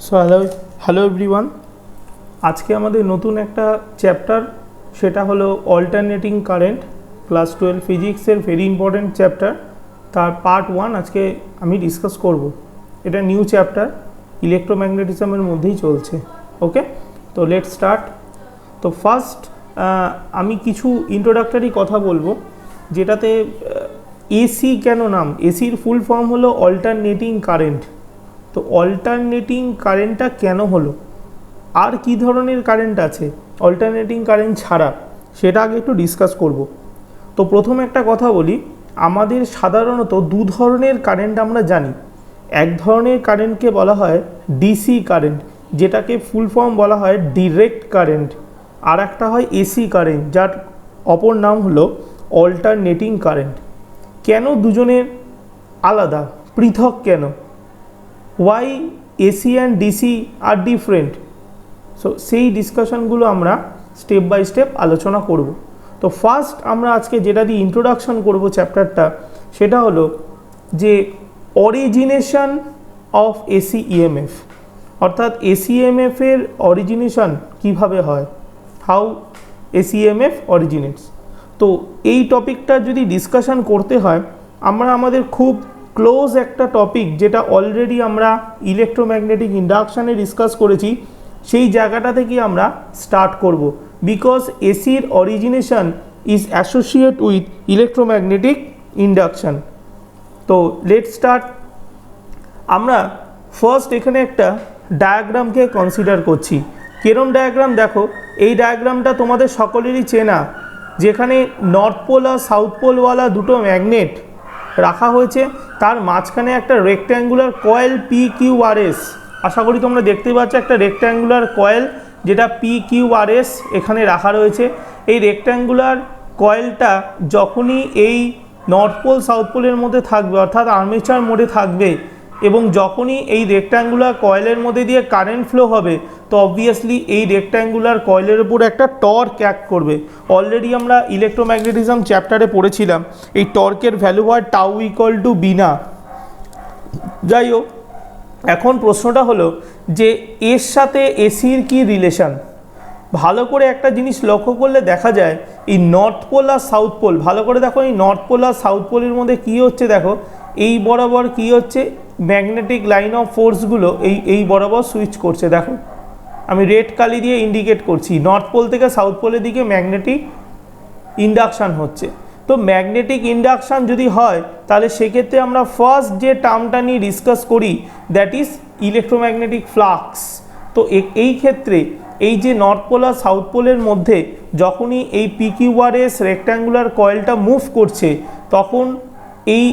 So hello everyone, আজকে আমাদের নতুন একটা চ্যাপ্টার, সেটা হলো অল্টারনেটিং কারেন্ট, ক্লাস 12 ফিজিক্সের ভেরি ইম্পর্টেন্ট চ্যাপ্টার। তার পার্ট 1 আজকে আমি ডিসকাস করব। এটা নিউ চ্যাপ্টার, ইলেকট্রোম্যাগনেটিজমের মধ্যেই চলছে। ওকে, তো লেটস স্টার্ট। তো ফার্স্ট আমি কিছু ইন্ট্রোডাক্টরি কথা বলবো, যেটাতে এসি কেন নাম। এসির ফুল ফর্ম হলো অল্টারনেটিং কারেন্ট। তো অল্টারনেটিং কারেন্টটা কেন হলো, আর কি ধরনের কারেন্ট আছে অল্টারনেটিং কারেন্ট ছাড়া, সেটা আগে একটু ডিসকাস করব। তো প্রথমে একটা কথা বলি, আমাদের সাধারণত দু ধরনের কারেন্ট আমরা জানি। এক ধরনের কারেন্টকে বলা হয় ডিসি কারেন্ট, যেটাকে ফুল ফর্ম বলা হয় ডিরেক্ট কারেন্ট। আর একটা হয় এসি কারেন্ট, যার অপর নাম হলো অল্টারনেটিং কারেন্ট। কেন দুজনের আলাদা, পৃথক কেন? Why AC and DC are different? So সেই ডিসকাশনগুলো আমরা স্টেপ বাই স্টেপ আলোচনা করব। তো ফার্স্ট আমরা আজকে যেটা দিয়ে ইন্ট্রোডাকশন করব চ্যাপ্টারটা, সেটা হলো যে অরিজিনেশন অফ এসি ইএমএফ, অর্থাৎ এসি ইএমএফ এর অরিজিনেশন কিভাবে হয়, হাউ এসি ইএমএফ অরিজিনেটস। তো এই টপিকটা যদি ডিসকাশন করতে হয়, আমরা আমাদের খুব ক্লোজ একটা টপিক, যেটা অলরেডি আমরা ইলেকট্রোম্যাগনেটিক ইন্ডাকশানে ডিসকাস করেছি, সেই জায়গাটা থেকে আমরা স্টার্ট করব। বিকজ এসির origination is associate with electromagnetic induction. তো লেট স্টার্ট। আমরা ফার্স্ট এখানে একটা ডায়াগ্রামকে কনসিডার করছি। কেরম ডায়াগ্রাম? দেখো, এই ডায়াগ্রামটা তোমাদের সকলেরই চেনা, যেখানে নর্থ পোল আর সাউথ পোলওয়ালা দুটো ম্যাগনেট রাখা হয়েছে, তার মাঝখানে একটা রেক্ট্যাঙ্গুলার কয়েল PQRS। আশা করি তোমরা দেখতে পাচ্ছ একটা রেক্ট্যাঙ্গুলার কয়েল, যেটা PQRS এখানে রাখা রয়েছে। এই রেক্ট্যাঙ্গুলার কয়েলটা যখনই এই নর্থ পোল সাউথ পোলের মধ্যে থাকবে, অর্থাৎ আর্মেচার মোডে থাকবে, এবং যখনই এই রেক্ট্যাঙ্গুলার কয়েলের মধ্যে দিয়ে কারেন্ট ফ্লো হবে, তো অবভিয়াসলি এই রেক্ট্যাঙ্গুলার কয়েলের উপর একটা টর্ক অ্যাক্ট করবে। অলরেডি আমরা ইলেকট্রোম্যাগনেটিজম চ্যাপ্টারে পড়েছিলাম, এই টর্কের ভ্যালু হয় টাউ ইকুয়াল টু বি না। যাই হোক, এখন প্রশ্নটা হলো যে এর সাথে এসির কি রিলেশন। ভালো করে একটা জিনিস লক্ষ্য করলে দেখা যায়, এই নর্থ পোল আর সাউথ পোল, ভালো করে দেখো, এই নর্থ পোল আর সাউথ পোলের মধ্যে কী হচ্ছে, দেখো এই বরাবর কী হচ্ছে, ম্যাগনেটিক লাইন অফ ফোর্সগুলো এই বরাবর সুইচ করছে। দেখো আমি রেড কালি দিয়ে ইন্ডিকেট করছি, নর্থ পোল থেকে সাউথ পোলের দিকে ম্যাগনেটিক ইন্ডাকশান হচ্ছে। তো ম্যাগনেটিক ইন্ডাকশান যদি হয়, তাহলে সেক্ষেত্রে আমরা ফার্স্ট যে টার্মটা নিয়ে ডিসকাস করি, দ্যাট ইজ ইলেকট্রোম্যাগনেটিক ফ্লাক্স। তো এই ক্ষেত্রে এই যে নর্থ পোল আর সাউথ পোলের মধ্যে যখনই এই PQRS রেক্ট্যাঙ্গুলার কয়েলটা মুভ করছে, তখন এই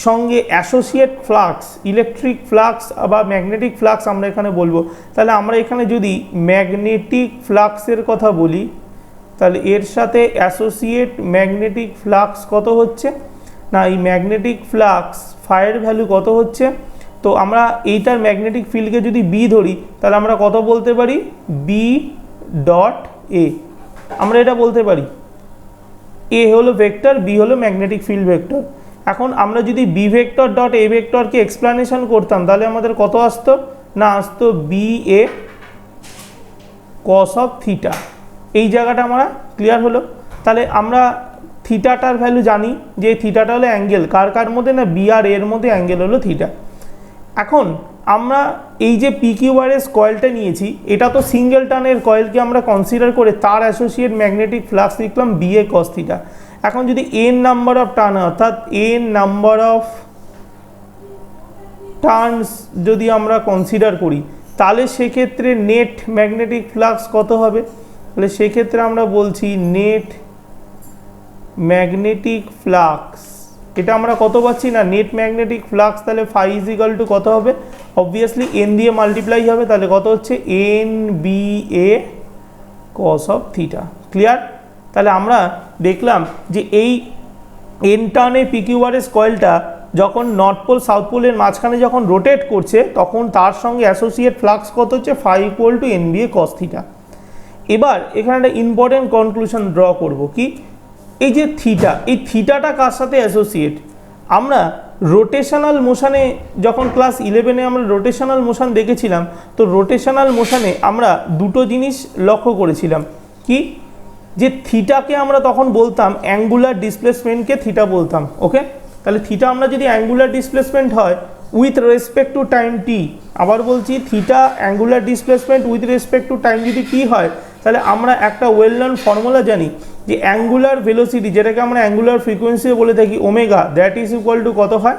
সঙ্গে অ্যাসোসিয়েট ফ্লাক্স, ইলেকট্রিক ফ্লাক্স বা ম্যাগনেটিক ফ্লাক্স আমরা এখানে বলবো। তাহলে আমরা এখানে যদি ম্যাগনেটিক ফ্লাক্সের কথা বলি, তাহলে এর সাথে অ্যাসোসিয়েট ম্যাগনেটিক ফ্লাক্স কত হচ্ছে না, এই ম্যাগনেটিক ফ্লাক্স ফাইয়ের ভ্যালু কত হচ্ছে। তো আমরা এইটার ম্যাগনেটিক ফিল্ডকে যদি বি ধরি, তাহলে আমরা কত বলতে পারি, বি ডট এ। আমরা এটা বলতে পারি এ হলো ভেক্টর, বি হলো ম্যাগনেটিক ফিল্ড ভেক্টর। এখন আমরা যদি বি ভেক্টর ডট এ ভেক্টরকে এক্সপ্লানেশন করতাম, তাহলে আমাদের কত আসতো না, আসতো B A cos of theta. এই জায়গাটা আমরা ক্লিয়ার হলো। তাহলে আমরা থিটাটার ভ্যালু জানি, যে থিটাটা হলো অ্যাঙ্গেল কার কার মধ্যে, না বি আর এর মধ্যে অ্যাঙ্গেল হলো থিটা। এখন আমরা এই যে PQRS কয়েলটা নিয়েছি, এটা তো সিঙ্গেল টার্নের কয়েলকে আমরা কনসিডার করে তার অ্যাসোসিয়েট ম্যাগনেটিক ফ্লাক্স লিখলাম বি এ কস থিটা। এখন যদি এন নাম্বার অফ টার্ন, অর্থাৎ এন নাম্বার অফ টার্নস যদি আমরা কনসিডার করি, তাহলে সেক্ষেত্রে নেট ম্যাগনেটিক ফ্লাক্স কত হবে। তাহলে সেক্ষেত্রে আমরা বলছি নেট ম্যাগনেটিক ফ্লাক্স, এটা আমরা কত পাচ্ছি না, নেট ম্যাগনেটিক ফ্লাক্স। তাহলে ফাই ইজ ইকুয়াল টু কত হবে, অবভিয়াসলি এন দিয়ে মাল্টিপ্লাই হবে, তাহলে কত হচ্ছে N B A cos of theta. Clear? তাহলে আমরা দেখলাম যে এই এন টার্নে PQRS কয়েলটা যখন নর্থ পোল সাউথ পোলের মাঝখানে যখন রোটেট করছে, তখন তার সঙ্গে অ্যাসোসিয়েট ফ্লাক্স কত হচ্ছে, phi equal to N B A cos theta. এবার এখানে একটা ইম্পর্টেন্ট কনক্লুশন ড্র করব, কি এই যে থিটা, এই থিটাটা কার সাথে অ্যাসোসিয়েট, আমরা রোটেশনাল মোশনে যখন ক্লাস 11-এ আমরা রোটেশনাল মোশন দেখেছিলাম, তো রোটেশনাল মোশনে আমরা দুটো জিনিস লক্ষ্য করেছিলাম কি, যে থিটাকে আমরা তখন বলতাম অ্যাঙ্গুলার ডিসপ্লেসমেন্টকে থিটা বলতাম। ওকে, তাহলে থিটা আমরা যদি অ্যাঙ্গুলার ডিসপ্লেসমেন্ট হয় উইথ রেসপেক্ট টু টাইম টি, আবার বলছি theta angular displacement with respect to time যদি টি হয়, তাহলে আমরা একটা ওয়েল নন ফর্মুলা জানি যে অ্যাঙ্গুলার ভেলোসিটি, যেটাকে আমরা অ্যাঙ্গুলার ফ্রিকোয়েন্সি বলে থাকি omega, that is equal to কত হয়,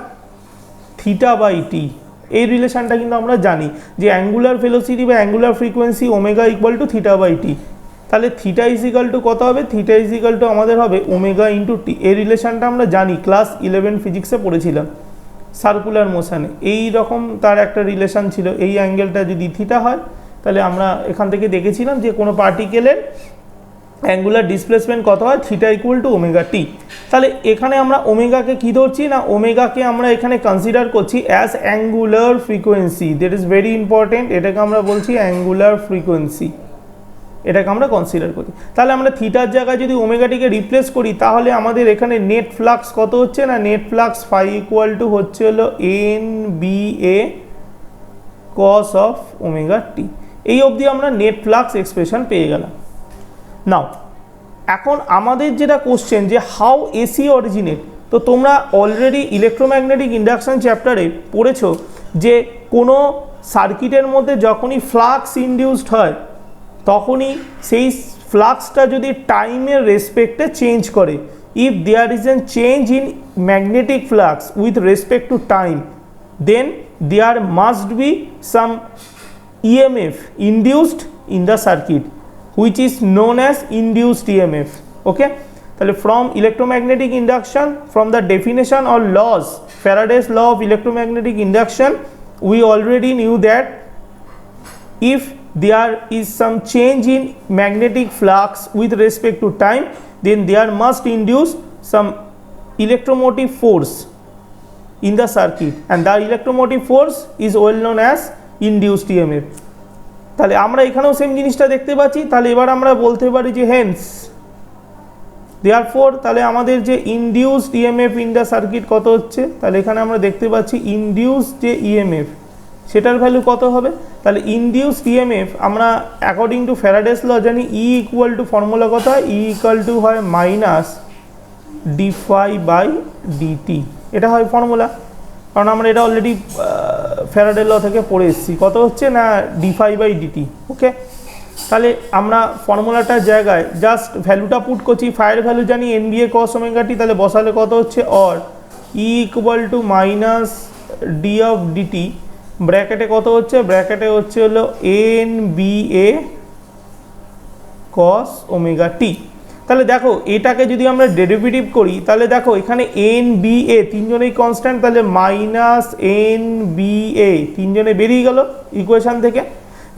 থিটা বাই টি। এই রিলেশনটা কিন্তু আমরা জানি যে অ্যাঙ্গুলার ভেলোসিটি বা angular frequency omega equal to theta by T. তাহলে থিটা ইজ ইকুয়াল টু কত হবে, থিটা ইজ ইকুয়াল টু আমাদের হবে ওমেগা ইন্টু টি। এই রিলেশনটা আমরা জানি, ক্লাস 11 ফিজিক্সে পড়েছিলাম সার্কুলার মোশনে। এই রকম তার একটা রিলেশন ছিল, এই অ্যাঙ্গেলটা যদি থিটা হয় তাহলে আমরা এখান থেকে দেখেছিলাম যে কোনো পার্টিকেলের অ্যাঙ্গুলার ডিসপ্লেসমেন্ট কত হয়, theta equal to omega T. তাহলে এখানে আমরা ওমেগাকে কী ধরছি না, ওমেগাকে আমরা এখানে কনসিডার করছি as angular frequency, that is very important. এটাকে আমরা বলছি অ্যাঙ্গুলার ফ্রিকোয়েন্সি, এটাকে আমরা কনসিডার করি। তাহলে আমরা থিটার জায়গায় যদি ওমেগাটিকে রিপ্লেস করি তাহলে আমাদের এখানে নেট ফ্লাক্স কত হচ্ছে না, net flux phi equal to হচ্ছে হলো N B A cos of omega T. এই অবধি আমরা নেট ফ্লাক্স এক্সপ্রেশন পেয়ে গেলাম। নাও এখন আমাদের যেটা কোশ্চেন যে হাউ এসি অরিজিনেট, তো তোমরা অলরেডি ইলেকট্রোম্যাগনেটিক ইন্ডাকশন চ্যাপ্টারে পড়েছো যে কোনো সার্কিটের মধ্যে যখনই ফ্লাক্স ইনডিউসড হয় তখনই সেই ফ্লাক্সটা যদি টাইমের রেসপেক্টে চেঞ্জ করে, if there is an change in magnetic flux with respect to time, then there must be some EMF induced in the circuit which is known as induced EMF. Okay, তাহলে from electromagnetic induction, from the definition or laws, Faraday's law of electromagnetic induction, we already knew that if there is some change in magnetic flux with respect to time, then there must induce some electromotive force in the circuit, and the electromotive force is well known as induced EMF. তাহলে আমরা এখানেও same জিনিসটা দেখতে পাচ্ছি। তাহলে এবার আমরা বলতে পারি যে হেন্স দেয়ারফর, তাহলে আমাদের যে induced EMF in the circuit কত হচ্ছে, তাহলে এখানে আমরা দেখতে পাচ্ছি ইনডিউসড যে ইএমএফ সেটার ভ্যালু কত হবে। তাহলে ইনডিউসড ইএমএফ আমরা অ্যাকর্ডিং টু ফ্যারাডেস ল জানি ই ইকুয়াল টু ফর্মুলা কত হয়, ই ইকুয়াল টু হয় minus D phi by DT, এটা হয় ফর্মুলা, কারণ আমরা এটা অলরেডি ফ্যারাডে ল থেকে পড়ে এসেছি। কত হচ্ছে না D phi by D T. Okay, তাহলে আমরা ফর্মুলাটার জায়গায় জাস্ট ভ্যালুটা পুট করছি, ফাইয়ের ভ্যালু জানি N B A cos omega T, তাহলে বসালে কত হচ্ছে or E equal to minus D of D T, ব্র্যাকেটে কত হচ্ছে, ব্র্যাকেটে হচ্ছে হলো N B A cos omega T. তাহলে দেখো এটাকে যদি আমরা ডেরিভেটিভ করি তাহলে দেখো এখানে এন বি এ তিনজনেই কনস্ট্যান্ট, তাহলে মাইনাস এন বি এ তিনজনে বেরিয়ে গেল ইকুয়েশান থেকে,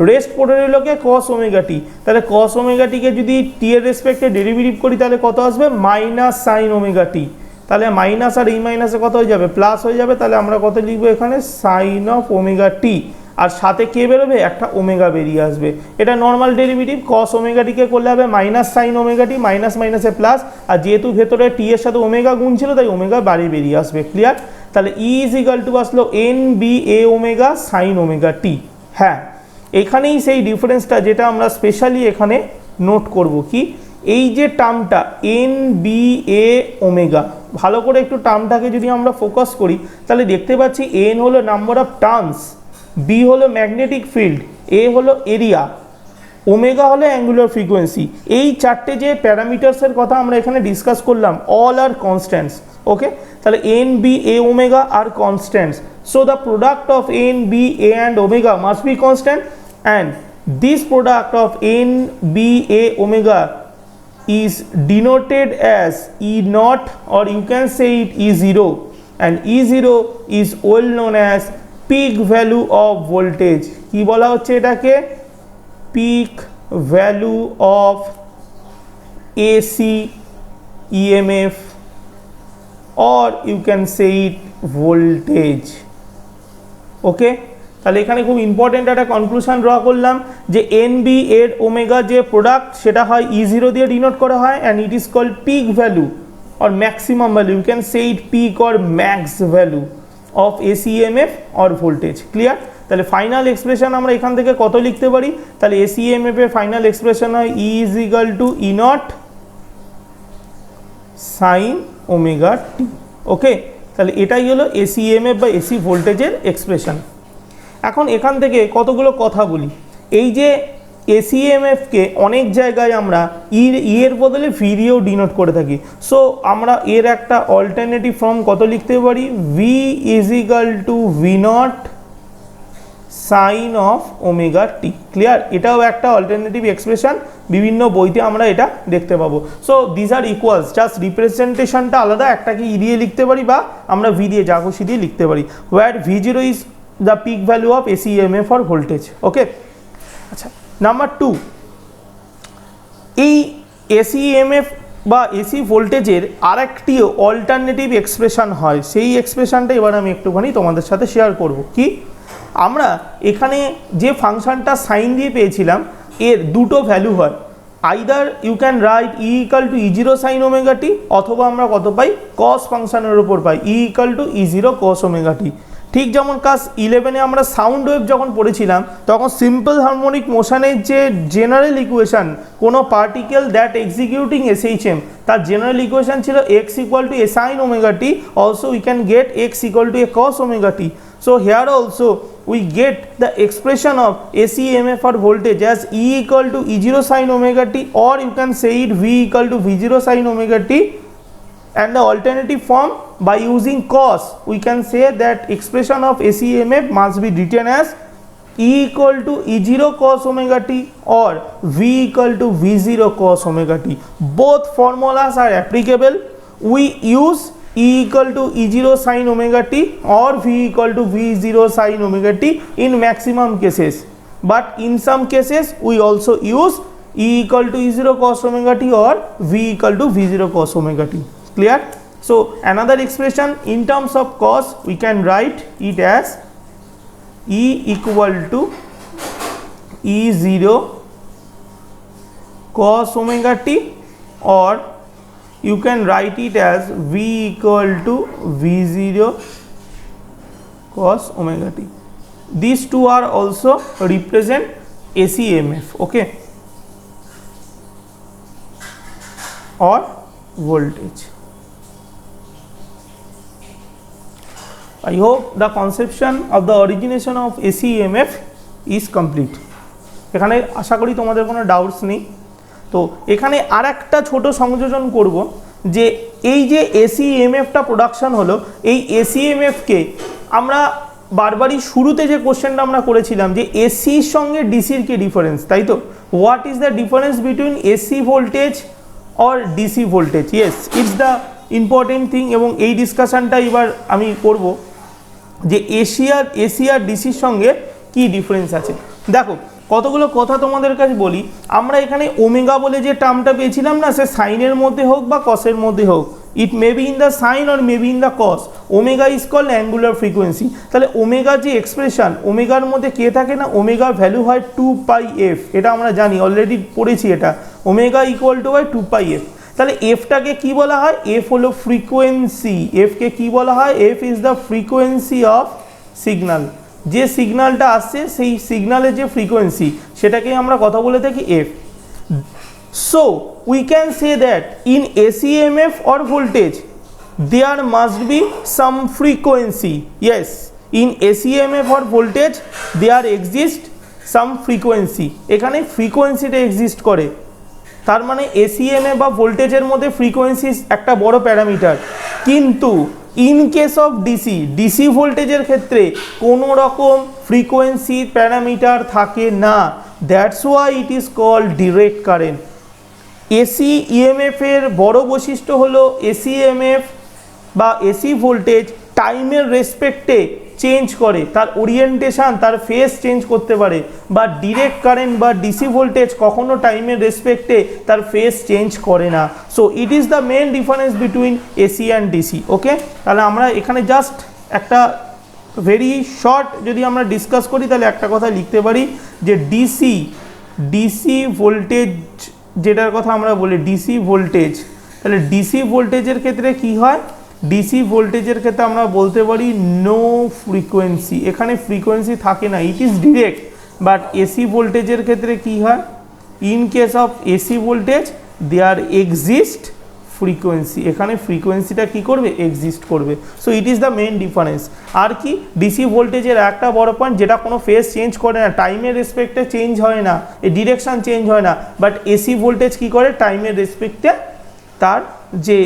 রেস্ট পড়ে রইল কে কস ওমেগা টি। তাহলে কস ওমেগা টিকে যদি টি এর রেসপেক্টে ডেরিভেটিভ করি তাহলে কত আসবে, মাইনাস সাইন ওমেগা টি। তাহলে মাইনাস আর এই মাইনাসে কত হয়ে যাবে, প্লাস হয়ে যাবে। তাহলে আমরা কত লিখবো এখানে, সাইন অফ ওমেগা টি, আর সাথে কে বেরোবে, একটা ওমেগা বেরিয়ে আসবে। এটা নর্মাল ডেরিভেটিভ, কস ওমেগাটিকে করলে হবে মাইনাস সাইন ওমেগাটি, মাইনাস মাইনাসে প্লাস, আর যেহেতু ভেতরে টি এর সাথে ওমেগা গুণ ছিল তাই ওমেগা বাড়ি বেরিয়ে আসবে। ক্লিয়ার? তাহলে ই ইজ ইকাল টু আসলো N B A omega sign omega টি। হ্যাঁ, এখানেই সেই ডিফারেন্সটা যেটা আমরা স্পেশালি এখানে নোট করব, কি এই যে টার্মটা এন বি এ ওমেগা, ভালো করে একটু টার্মটাকে যদি আমরা ফোকাস করি তাহলে দেখতে পাচ্ছি এন হলো নাম্বার অফ টার্নস, বি হলো ম্যাগনেটিক ফিল্ড, এ হলো এরিয়া, ওমেগা হলো অ্যাঙ্গুলার ফ্রিকোয়েন্সি। এই চারটে যে প্যারামিটার্সের কথা আমরা এখানে ডিসকাস করলাম, অল আর কনস্ট্যান্টস। ওকে, তাহলে এন বি এ ওমেগা আর constants, so the product of N B A and omega must be constant, and this product of N B A omega is denoted as E naught, or you can say it E0, and E0 is well known as peak value of voltage. কি বলা হচ্ছে এটাকে, peak value of AC EMF, or you can say it voltage. Okay, তাহলে এখানে খুব important একটা conclusion draw করলাম যে এন বি এর ওমেগা যে প্রোডাক্ট সেটা হয় E0 দিয়ে ডিনোট করা হয়, and it is called peak value or maximum value, you can say it peak or max value of AC EMF or voltage. Clear? তাহলে ফাইনাল এক্সপ্রেশন আমরা এখান থেকে কত লিখতে পারি? তাহলে AC EMF এর ফাইনাল এক্সপ্রেশন হয় E is equal to E naught sin omega t. ওকে, তাহলে এটাই হলো AC EMF বা AC ভোল্টেজের এক্সপ্রেশন। এখন এখান থেকে কতগুলো কথা বলি। এই যে AC EMF কে অনেক জায়গায় আমরা এর বদলে ভি দিয়েও ডিনোট করে থাকি। সো আমরা এর একটা অল্টারনেটিভ ফর্ম কত লিখতে পারি? V is equal to V naught sine of omega T. Clear? এটাও একটা অল্টারনেটিভ এক্সপ্রেশন, বিভিন্ন বইতে আমরা এটা দেখতে পাবো। So this are equals, just রিপ্রেজেন্টেশনটা আলাদা, একটাকে ই দিয়ে লিখতে পারি বা আমরা ভি দিয়ে যা খুশি দিয়ে লিখতে পারি। Where V0 is the peak value of AC EMF for voltage. Okay, আচ্ছা, নাম্বার 2, এই AC EMF বা AC ভোল্টেজের আরেকটি অল্টারনেটিভ এক্সপ্রেশন হয়, সেই এক্সপ্রেশনটা এবার আমি একটুখানি তোমাদের সাথে শেয়ার করব। কি? আমরা এখানে যে ফাংশনটা সাইন দিয়ে পেয়েছিলাম এর দুটো ভ্যালু হয়, either you can write E equal to E0 sine omega T, অথবা আমরা কত পাই? কস ফাংশনের উপর পাই E equal to E0 cos omega T. ঠিক যেমন ক্লাস 11-এ আমরা সাউন্ড ওয়েভ যখন পড়েছিলাম তখন সিম্পল হারমোনিক মোশনের যে জেনারেল ইকুয়েশন, কোনো পার্টিকেল দ্যাট এক্সিকিউটিং SHM, তার জেনারেল ইকুয়েশন ছিল x equal to a sin omega t, also we can get x equal to a cos omega t. So here also we get the expression of AC EMF or voltage as E equal to E0 sin omega t, or you can say it V equal to V0 sin omega t, and the alternative form by using cos we can say that expression of AC EMF must be written as E equal to E0 cos omega t or V equal to V0 cos omega t. Both formulas are applicable. We use E equal to E0 sin omega t or V equal to V0 sin omega t in maximum cases, but in some cases we also use E equal to E0 cos omega t or V equal to V0 cos omega t. Clear? So another expression in terms of cos we can write it as E equal to E0 cos omega t, or you can write it as V equal to V0 cos omega t. These two are also represent AC EMF, okay, or voltage. I hope the conception of the origination of AC EMF is complete. এখানে আশা করি তোমাদের কোনো doubts নেই। তো এখানে আর একটা ছোট সংযোজন করব, যে এই যে AC EMFটা প্রোডাকশন হলো, এই AC EMFকে আমরা বারবারই শুরুতে যে কোশ্চেনটা আমরা করেছিলাম যে এসির সঙ্গে ডিসির কি ডিফারেন্স, তাই তো? What is the difference between AC voltage or DC voltage? Yes, it's the important thing, এবং এই ডিসকাশনটা এবার আমি করব যে এসি আর ডিসির সঙ্গে কি ডিফারেন্স আছে। দেখো কতগুলো কথা তোমাদের কাছে বলি। আমরা এখানে ওমেগা বলে যে টার্মটা পেয়েছিলাম না, সে সাইনের মধ্যে হোক বা কসের মধ্যে হোক, it may be in the sine or may be in the cos, omega is called angular frequency. তাহলে ওমেগার যে এক্সপ্রেশন, ওমেগার মধ্যে কে থাকে না, ওমেগার ভ্যালু হয় 2πf, এটা আমরা জানি, অলরেডি পড়েছি এটা, ওমেগা ইকুয়াল টু হয় 2πf। তাহলে এফটাকে কি বলা হয়? এফ হলো ফ্রিকোয়েন্সি। এফকে কি বলা হয়? F is the frequency of signal. যে সিগন্যালটা আসছে সেই সিগন্যালের যে ফ্রিকোয়েন্সি, সেটাকে আমরা কথা বলে থাকি F. So we can say that in AC EMF or voltage there must be some frequency. Yes, in AC EMF or voltage there exist some frequency. এখানে ফ্রিকোয়েন্সিটা এক্সিস্ট করে, তার মানে এসিএমএ বা ভোল্টেজের মধ্যে ফ্রিকোয়েন্সি একটা বড় প্যারামিটার। কিন্তু ইন কেস অফ ডিসি ভোল্টেজের ক্ষেত্রে কোনো রকম ফ্রিকোয়েন্সি প্যারামিটার থাকে না, that's why it is called direct current. AC EMF এর বড় বৈশিষ্ট্য হলো এসিএমএফ বা এসি ভোল্টেজ টাইমের রেসপেক্টে চেঞ্জ করে, তার ওরিয়েন্টেশন, তার ফেজ চেঞ্জ করতে পারে। বা ডিরেক্ট কারেন্ট বা ডিসি ভোল্টেজ কখনো টাইমের রেসপেক্টে তার ফেজ চেঞ্জ করে না। So it is the main difference between AC and DC. Okay, তাহলে আমরা এখানে জাস্ট একটা ভেরি শর্ট যদি আমরা ডিসকাস করি, তাহলে একটা কথা লিখতে পারি যে ডিসি ভোল্টেজ যেটার কথা আমরা বলি, ডিসি ভোল্টেজ তাহলে ডিসি ভোল্টেজের ক্ষেত্রে কি হয়, ডিসি ভোল্টেজের ক্ষেত্রে আমরা বলতে পারি নো ফ্রিকোয়েন্সি, এখানে ফ্রিকোয়েন্সি থাকে না, it is direct. But AC ভোল্টেজের ক্ষেত্রে কি হয়, in case of AC voltage there exist frequency, এখানে ফ্রিকোয়েন্সিটা কি করবে, এক্সিস্ট করবে। So it is the main difference. আর কি, ডিসি ভোল্টেজের একটা বড় পয়েন্ট যেটা কোনো ফেজ চেঞ্জ করে না, টাইমের রেসপেক্টে চেঞ্জ হয় না, এই ডিরেকশন চেঞ্জ হয় না। বাট এসি ভোল্টেজ কি করে, টাইমের রেসপেক্টে তার যে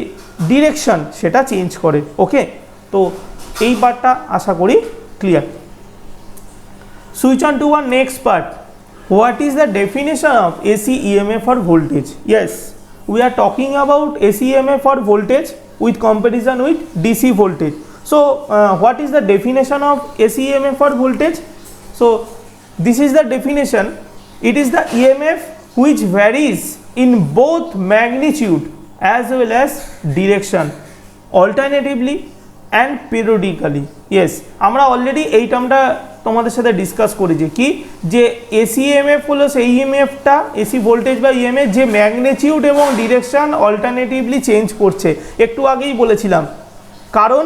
ডিরেকশন সেটা চেঞ্জ করে। ওকে, তো এই পার্টটা আশা করি clear. Switch on to our next part. What is the definition of AC EMF or voltage? Yes, we are talking about AC EMF or voltage with comparison with DC voltage. So what is the definition of AC EMF or voltage? So this is the definition. It is the EMF which varies in both magnitude as well as direction alternatively and periodically. Yes, আমরা already এই টার্মটা তোমাদের সাথে discuss করেছি কি, যে AC EMF হলো সেই ইএমএফটা, AC voltage বা ইএমএফ যে ম্যাগনিটিউড এবং ডিরেকশন অল্টারনেটিভলি চেঞ্জ করছে। একটু আগেই বলেছিলাম, কারণ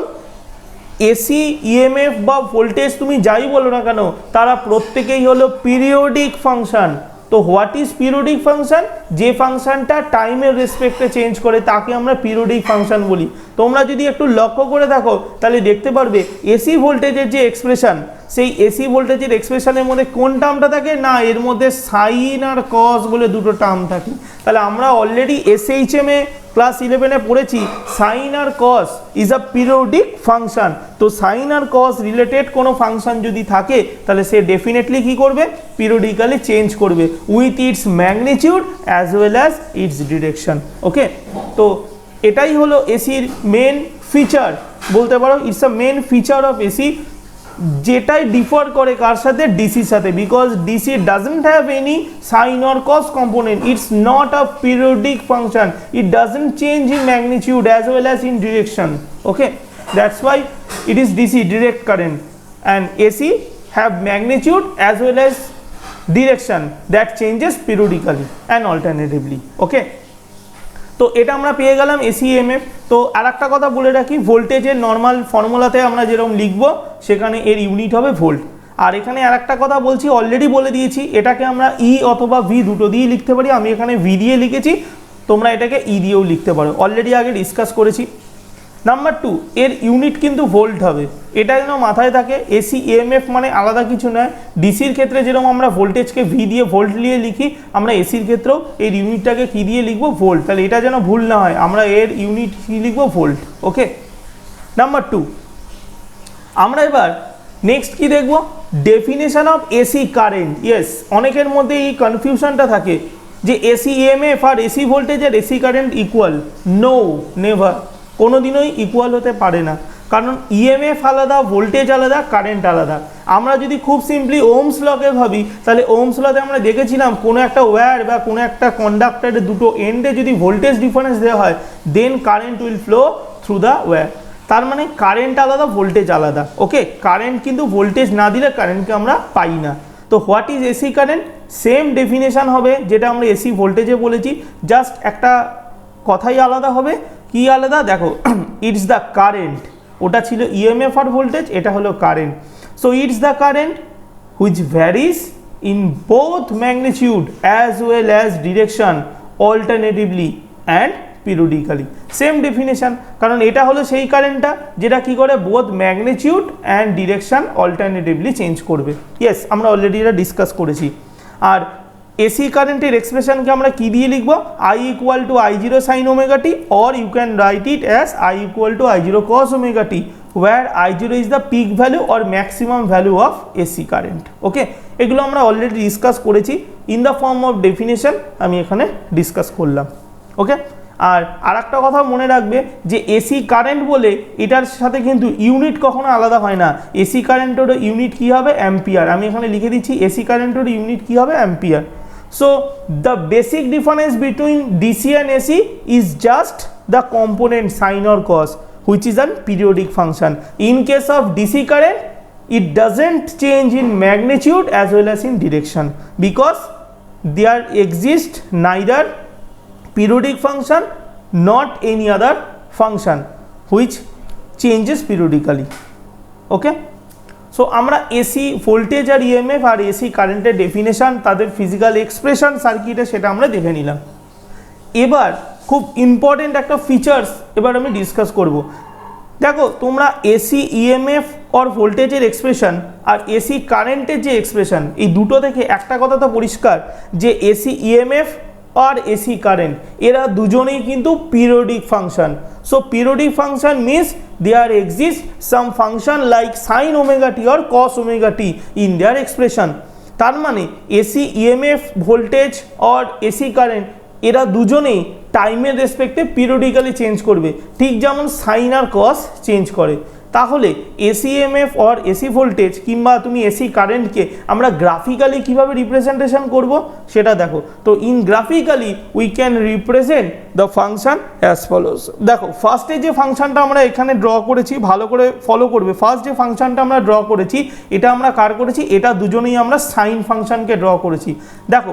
এসি ইএমএফ বা ভোল্টেজ তুমি যাই বলো না কেন, তারা প্রত্যেকেই হলো পিরিয়ডিক ফাংশন। তো হোয়াট ইজ পিরিয়ডিক ফাংশন, যে ফাংশনটা টাইমের রেসপেক্টে চেঞ্জ করে তাকে আমরা পিরিয়ডিক ফাংশন বলি। তোমরা যদি একটু লক্ষ্য করে দেখো তাহলে দেখতে পারবে এসি ভোল্টেজের যে এক্সপ্রেশন, সেই এসি ভোল্টেজের এক্সপ্রেশনের মধ্যে কোন টার্মটা থাকে না, এর মধ্যে সাইন আর কস বলে দুটো টার্ম থাকে। তাহলে আমরা অলরেডি এসএইচএম এ ক্লাস 11-এ পড়েছি সাইন আর cos is a periodic function. তো সাইন আর কস রিলেটেড কোনো ফাংশন যদি থাকে তাহলে সে ডেফিনেটলি কি করবে, পিরিয়ডিক্যালি চেঞ্জ করবে with its magnitude as well as its direction. Okay, তো এটাই হলো এসির মেন ফিচার বলতে পারো, it's a main feature of AC, যেটাই ডিফার করে কার সাথে, ডিসির সাথে। Because DC doesn't have any sign or cos component, it's not a periodic function, it doesn't change in magnitude as well as in direction. Okay, that's why it is DC, direct current, and AC have magnitude as well as direction that changes periodically and alternatively. Okay, তো এটা আমরা পেয়ে গেলাম AC EMF. তো আর একটা কথা বলে রাখি, ভোল্টেজের নর্মাল ফর্মুলাতে আমরা যেরকম লিখব সেখানে এর ইউনিট হবে ভোল্ট। আর এখানে আর একটা কথা বলছি, অলরেডি বলে দিয়েছি, এটাকে আমরা ই অথবা ভি দুটো দিয়ে লিখতে পারি। আমি এখানে ভি দিয়ে লিখেছি, তোমরা এটাকে ই দিয়েও লিখতে পারো, অলরেডি আগে ডিসকাস করেছি। নাম্বার 2, এর ইউনিট কিন্তু ভোল্ট হবে, এটা যেন মাথায় থাকে। এসি ইএমএফ মানে আলাদা কিছু নয়, ডিসির ক্ষেত্রে যেরকম আমরা ভোল্টেজকে ভি দিয়ে ভোল্ট দিয়ে লিখি, আমরা এসির ক্ষেত্রেও এর ইউনিটটাকে কী দিয়ে লিখবো, ভোল্ট। তাহলে এটা যেন ভুল না হয়, আমরা এর ইউনিট কী লিখবো, ভোল্ট। ওকে, নাম্বার 2, আমরা এবার নেক্সট কি দেখব, definition of AC current. Yes, অনেকের মধ্যে এই কনফিউশনটা থাকে যে এসি ইএমএফ আর এসি ভোল্টেজ আর AC current equal. No, never, কোনোদিনই ইকুয়াল হতে পারে না, কারণ ইএমএফ আলাদা, ভোল্টেজ আলাদা, কারেন্ট আলাদা। আমরা যদি খুব সিম্পলি ওহমস লকে ভাবি, তাহলে ওহমস লতে আমরা দেখেছিলাম কোনো একটা ওয়্যার বা কোনো একটা কন্ডাক্টরের দুটো এন্ডে যদি ভোল্টেজ ডিফারেন্স দেওয়া হয়, then current will flow through the wire. তার মানে কারেন্ট আলাদা, ভোল্টেজ আলাদা। ওকে, কারেন্ট কিন্তু ভোল্টেজ না দিলে কারেন্টকে আমরা পাই না। তো what is AC current, same definition হবে যেটা আমরা এসি ভোল্টেজে বলেছি, জাস্ট একটা কথাই আলাদা হবে। কি আলাদা দেখো, ইটস দ্য কারেন্ট, ওটা ছিল ইএমএফ আর ভোল্টেজ, এটা হলো current. So it's the current which varies in both magnitude as well as direction alternatively and periodically. Same definition, কারণ এটা হলো সেই কারেন্টটা যেটা কি করে both magnitude and direction alternatively change করবে। ইয়েস, আমরা অলরেডি এটা ডিসকাস করেছি। আর এসি কারেন্টের এক্সপ্রেশনকে আমরা কি দিয়ে লিখব, I equal to I0 sine omega t, or you can write it as I equal to I0 cos omega T, where I0 is the peak value or maximum value of AC current. Okay, এগুলো আমরা already discuss করেছি in the form of definition, আমি এখানে discuss করলাম। ওকে, আর একটা কথা মনে রাখবে যে এসি কারেন্ট বলে এটার সাথে কিন্তু ইউনিট কখনো আলাদা হয় না। এসি কারেন্টের ইউনিট কী হবে, অ্যাম্পিয়ার। আমি এখানে লিখে দিচ্ছি এসি কারেন্টের ইউনিট কী হবে, ampere. So the basic difference between DC and AC is just the component sin or cos, which is a periodic function. In case of DC current, it doesn't change in magnitude as well as in direction, because there exists neither periodic function not any other function which changes periodically. Okay, so আমরা AC voltage আর EMF আর AC কারেন্টের definition, তাদের physical expression সার্কিটে সেটা আমরা দেখে নিলাম। এবার খুব ইম্পর্টেন্ট একটা ফিচার্স এবার আমি ডিসকাস করব। দেখো তোমরা এসি ইএমএফ আর ভোল্টেজের এক্সপ্রেশন আর এসি কারেন্টের যে এক্সপ্রেশন, এই দুটো থেকে একটা কথা তো পরিষ্কার যে এসি ইএমএফ আর এসি কারেন্ট এরা দুজনেই কিন্তু periodic function. So periodic function means there exists some function like sin omega t or cos omega t in their expression। তার মানে এসি ইএমএফ ভোল্টেজ আর এসি কারেন্ট এরা দুজনেই টাইমের রেসপেক্টে পিরিয়ডিক্যালি চেঞ্জ করবে, ঠিক যেমন সাইন আর কস চেঞ্জ করে। তাহলে এসি ইএমএফ আর এসি ভোল্টেজ কিংবা তুমি এসি কারেন্টকে আমরা গ্রাফিক্যালি কিভাবে রিপ্রেজেন্টেশন করব সেটা দেখো। তো in graphically we can represent the function as follows. দেখো ফার্স্টে যে ফাংশনটা আমরা এখানে ড্র করেছি, ভালো করে ফলো করবে। ফার্স্ট যে ফাংশনটা আমরা ড্র করেছি এটা আমরা কার করেছি, এটা দুজনেই আমরা সাইন ফাংশনকে ড্র করেছি। দেখো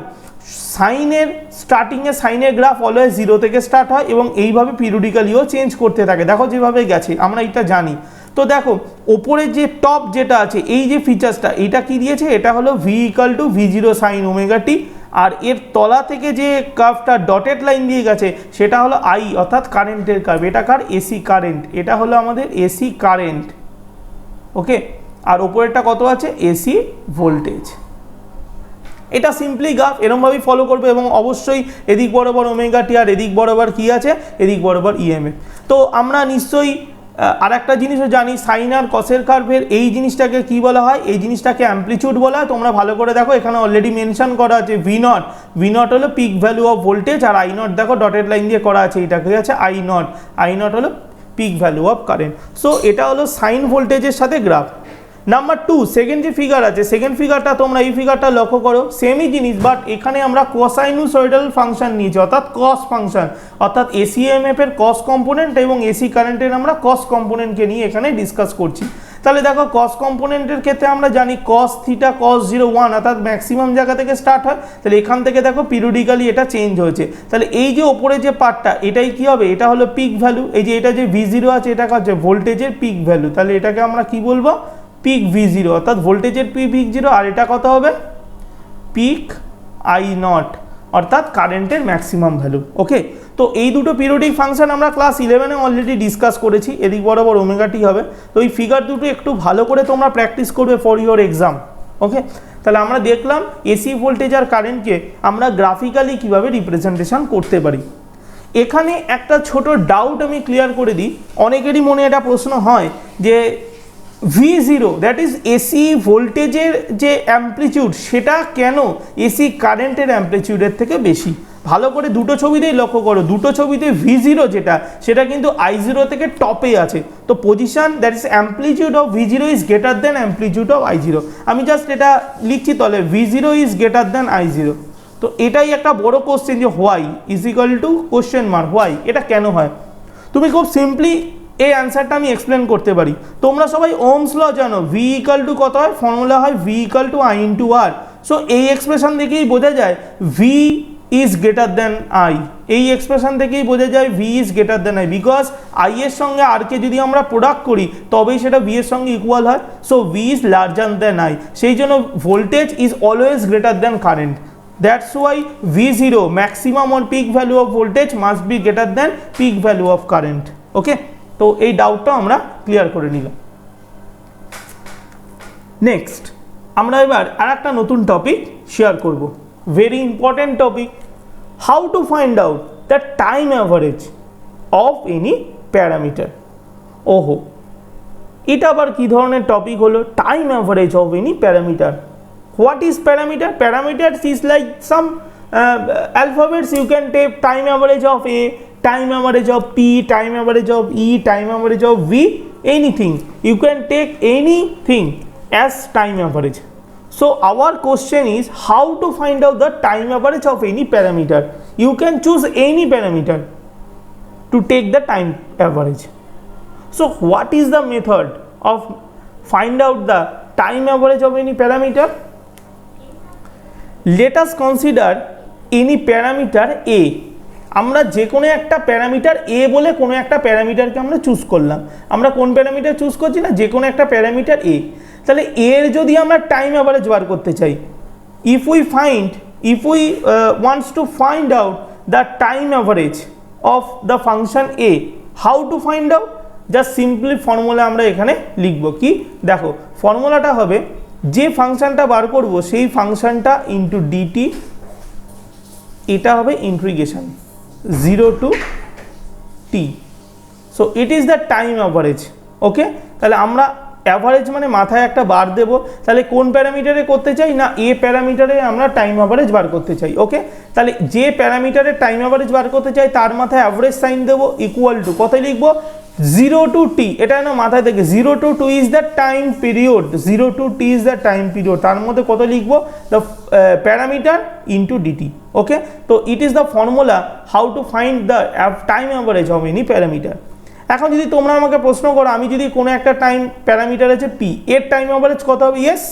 সাইনের স্টার্টিংয়ে সাইনের গ্রাফ অলওয়েজ 0 থেকে স্টার্ট হয় এবং এইভাবে পিরিয়ডিক্যালিও চেঞ্জ করতে থাকে। দেখো যেভাবে গেছে আমরা এটা জানি। তো দেখো ওপরে যে টপ যেটা আছে এই যে ফিচার্সটা, এটা কি দিয়েছে, এটা হলো V equal to V0 sine omega T, আর এর তলা থেকে যে কার্ভটা ডটেড লাইন দিয়ে গেছে সেটা হলো আই অর্থাৎ কারেন্টের কার্ভ। এটা কার, এসি কারেন্ট, এটা হলো আমাদের এসি কারেন্ট। ওকে, আর ওপরেরটা কত আছে, এসি ভোল্টেজ। এটা সিম্পলি গ্রাফ এরমভাবেই ফলো করবে এবং অবশ্যই এদিক বরাবর ওমেগা টি আর এদিক বরাবর কি আছে, এদিক বরাবর ইএমএফ। তো আমরা নিশ্চয়ই আর একটা জিনিসও জানি, সাইন আর কসের কার্ভের এই জিনিসটাকে কি বলা হয়, এই জিনিসটাকে অ্যামপ্লিটিউড বলা হয়। তোমরা ভালো করে দেখো এখানে অলরেডি মেনশন করা আছে ভি নট। ভি নট হলো পিক ভ্যালু অফ ভোল্টেজ আর আই নট দেখো ডটেড লাইন দিয়ে করা আছে, এটাকে আছে আই নট। আই নট হলো peak value of current. So এটা হলো সাইন ভোল্টেজের সাথে গ্রাফ। নাম্বার 2 সেকেন্ড যে ফিগার আছে, সেকেন্ড ফিগারটা তোমরা এই ফিগারটা লক্ষ্য করো, সেমই জিনিস বাট এখানে আমরা কোসাইনুসয়েডাল ফাংশন নিয়েছি অর্থাৎ কস ফাংশন, অর্থাৎ এসি ইএমএফ এর কস কম্পোনেন্ট এবং এসি কারেন্টের আমরা কস কম্পোনেন্টকে নিয়ে এখানে ডিসকাস করছি। তাহলে দেখো কস কম্পোনেন্টের ক্ষেত্রে আমরা জানি কস থিটা কস 0 1 অর্থাৎ ম্যাক্সিমাম জায়গা থেকে স্টার্ট হয়। তাহলে এখান থেকে দেখো পিরিয়ডিক্যালি এটা চেঞ্জ হয়েছে। তাহলে এই যে ওপরে যে পার্টটা এটাই কি হবে, এটা হলো পিক ভ্যালু। এই যে এটা যে V0 আছে এটা হচ্ছে ভোল্টেজের পিক ভ্যালু। তাহলে এটাকে আমরা কি বলবো, পিক V0 অর্থাৎ ভোল্টেজের পিক V0। আর এটা কত হবে, পিক আই নট অর্থাৎ কারেন্টের ম্যাক্সিমাম ভ্যালু। ওকে, তো এই দুটো পিরিয়ডিক ফাংশন আমরা ক্লাস 11-এ অলরেডি ডিসকাস করেছি। এদিক বরাবর ওমেগা টি হবে। তো এই ফিগার দুটো একটু ভালো করে তোমরা প্র্যাকটিস করবে ফর ইওর এক্সাম। ওকে, তাহলে আমরা দেখলাম এসি ভোল্টেজ আর কারেন্টকে আমরা গ্রাফিক্যালি কিভাবে রিপ্রেজেন্টেশন করতে পারি। এখানে একটা ছোট ডাউট আমি ক্লিয়ার করে দিই, অনেকেরই মনে এটা প্রশ্ন হয় যে V0 দ্যাট ইজ এসি ভোল্টেজের যে অ্যাম্পলিটিউড সেটা কেন এসি কারেন্টের অ্যাম্পলিটিউডের থেকে বেশি। ভালো করে দুটো ছবিতেই লক্ষ্য করো, দুটো ছবিতে V0 যেটা সেটা কিন্তু I0 থেকে টপে আছে। তো position that is amplitude of V0 is greater than amplitude of I0। আমি জাস্ট এটা লিখছি, তাহলে V0 is greater than I0। তো এটাই একটা বড় কোশ্চেন যে why is equal to question mark, why, এটা কেন হয়। তুমি খুব সিম্পলি এই অ্যান্সারটা আমি এক্সপ্লেন করতে পারি। তোমরা সবাই ওহমস ল জানো, ভি ইকাল টু কত হয়, ফর্মুলা হয় V equal to I into R. So এই এক্সপ্রেশন থেকেই বোঝা যায় V is greater than I. এই এক্সপ্রেশন থেকেই বোঝা যায় V is greater than I, because I এর সঙ্গে আরকে যদি আমরা প্রোডাক্ট করি তবেই সেটা ভি এর সঙ্গে ইকুয়াল হয়। So V is larger than I, সেই জন্য voltage is always greater than current. That's why V0 maximum or peak value of voltage must be greater than peak value of current. Okay, তো এই ডাউটটা আমরা clear করে নিলাম। Next আমরা এবার আরেকটা নতুন টপিক শেয়ার করব, very important topic, how to find out the time average of any parameter. ওহো, এটা আবার কি ধরনের টপিক হলো, time average of any parameter. What is parameter? Parameters is like some alphabets. You can take time average of A, time average of P, time average of E, time average of V, anything. You can take anything as time average. So our question is how to find out the time average of any parameter. You can choose any parameter to take the time average. So what is the method of find out the time average of any parameter? Let us consider any parameter A. আমরা যে কোনো একটা parameter এ বলে কোনো একটা প্যারামিটারকে আমরা choose করলাম। আমরা কোন প্যারামিটার চুজ করছি না, যে কোনো একটা প্যারামিটার এ। তাহলে এর যদি আমরা টাইম অ্যাভারেজ বার করতে চাই, if we wants to find out the time average of the function a, how to find out? Just simply formula আমরা এখানে লিখব কি, দেখো ফর্মুলাটা হবে যে ফাংশনটা বার করব সেই ফাংশনটা ইন্টু ডিটি, এটা হবে integration 0 to t, so it is the time average. Okay, তাহলে আমরা অ্যাভারেজ মানে মাথায় একটা বার দেব, তাহলে কোন প্যারামিটারে করতে চাই না, এ প্যারামিটারে আমরা টাইম অ্যাভারেজ বার করতে চাই। ওকে, তাহলে যে প্যারামিটারে টাইম অ্যাভারেজ বার করতে চাই তার মাথায় অ্যাভারেজ সাইন দেবো, ইকুয়াল টু কত লিখবো 0 to t, এটা না মাথায় থেকে 0 to 2 is the time period, 0 to t is the time period, তার মধ্যে কত লিখবো দ্য প্যারামিটার ইন্টু ডিটি। ওকে, তো it is the formula how to find the time average of any parameter. এখন যদি তোমরা আমাকে প্রশ্ন করো, আমি যদি কোনো একটা টাইম প্যারামিটার আছে পি, এর টাইম অ্যাভারেজ কত হবে, yes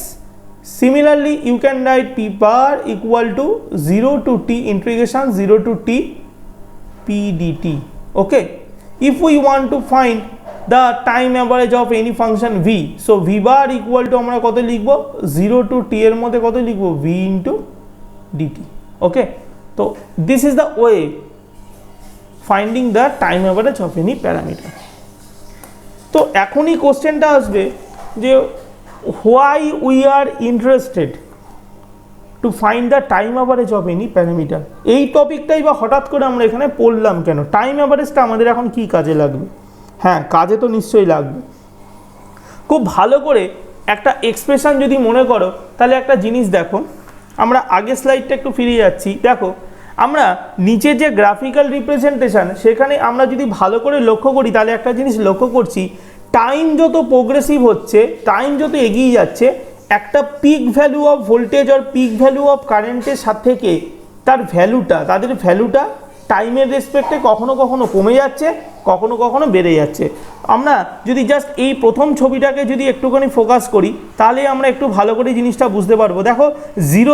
similarly you can write P bar equal to 0 to t integration 0 to t p dt। Okay, if we want to find the time average of any function v, so v bar equal to আমরা কত লিখবো 0 to t এর মধ্যে কত লিখবো v into dt। ওকে, তো this is the way finding the time average of any parameter। তো এখনই কোশ্চেনটা আসবে যে why we are interested to find the time average of any parameter, এই টপিকটাই বা হঠাৎ করে আমরা এখানে পড়লাম কেন, টাইম অ্যাভারেজটা আমাদের এখন কি কাজে লাগবে? হ্যাঁ, কাজে তো নিশ্চয়ই লাগবে। খুব ভালো করে একটা এক্সপ্রেশন যদি মনে করো, তাহলে একটা জিনিস দেখো, আমরা আগের স্লাইডটা একটু ফিরে যাচ্ছি, দেখো আমরা নিচে যে গ্রাফিক্যাল রিপ্রেজেন্টেশন, সেখানে আমরা যদি ভালো করে লক্ষ্য করি তাহলে একটা জিনিস লক্ষ্য করছি, টাইম যত প্রোগ্রেসিভ হচ্ছে, টাইম যত এগিয়ে যাচ্ছে, একটা পিক ভ্যালু অফ ভোল্টেজ আর পিক ভ্যালু অফ কারেন্টের সাথে থেকে তাদের ভ্যালুটা টাইমের রেসপেক্টে কখনো কখনো কমে যাচ্ছে, কখনো কখনো বেড়ে যাচ্ছে। আমরা যদি জাস্ট এই প্রথম ছবিটাকে যদি একটুখানি ফোকাস করি, তাহলে আমরা একটু ভালো করে জিনিসটা বুঝতে পারবো। দেখো জিরো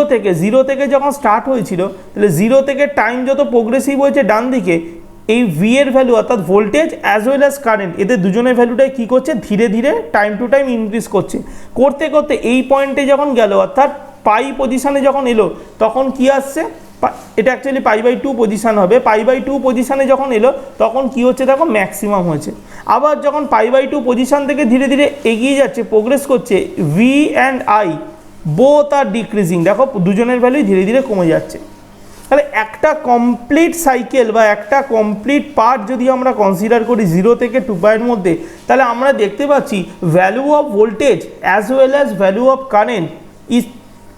থেকে যখন স্টার্ট হয়েছিল, তাহলে জিরো থেকে টাইম যত প্রোগ্রেসিভ হয়েছে ডান দিকে, এই ভি এর ভ্যালু অর্থাৎ voltage as well as current, এদের দুজনের ভ্যালুটাই কী করছে, ধীরে ধীরে টাইম টু টাইম ইনক্রিজ করতে করতে এই পয়েন্টে যখন গেল, অর্থাৎ পাই পজিশানে যখন এলো, তখন কি আসছে, এটা অ্যাকচুয়ালি π/2 পজিশান হবে, π/2 পজিশানে যখন এলো তখন কি হচ্ছে, দেখো ম্যাক্সিমাম হয়েছে। আবার যখন π/2 পজিশান থেকে ধীরে ধীরে এগিয়ে যাচ্ছে, প্রোগ্রেস করছে, V and I both are decreasing, দেখো দুজনের ভ্যালুই ধীরে ধীরে কমে যাচ্ছে। তাহলে একটা কমপ্লিট সাইকেল বা একটা কমপ্লিট পার্ট যদি আমরা কনসিডার করি 0 থেকে 2π এর মধ্যে, তাহলে আমরা দেখতে পাচ্ছি value of voltage as well as value of current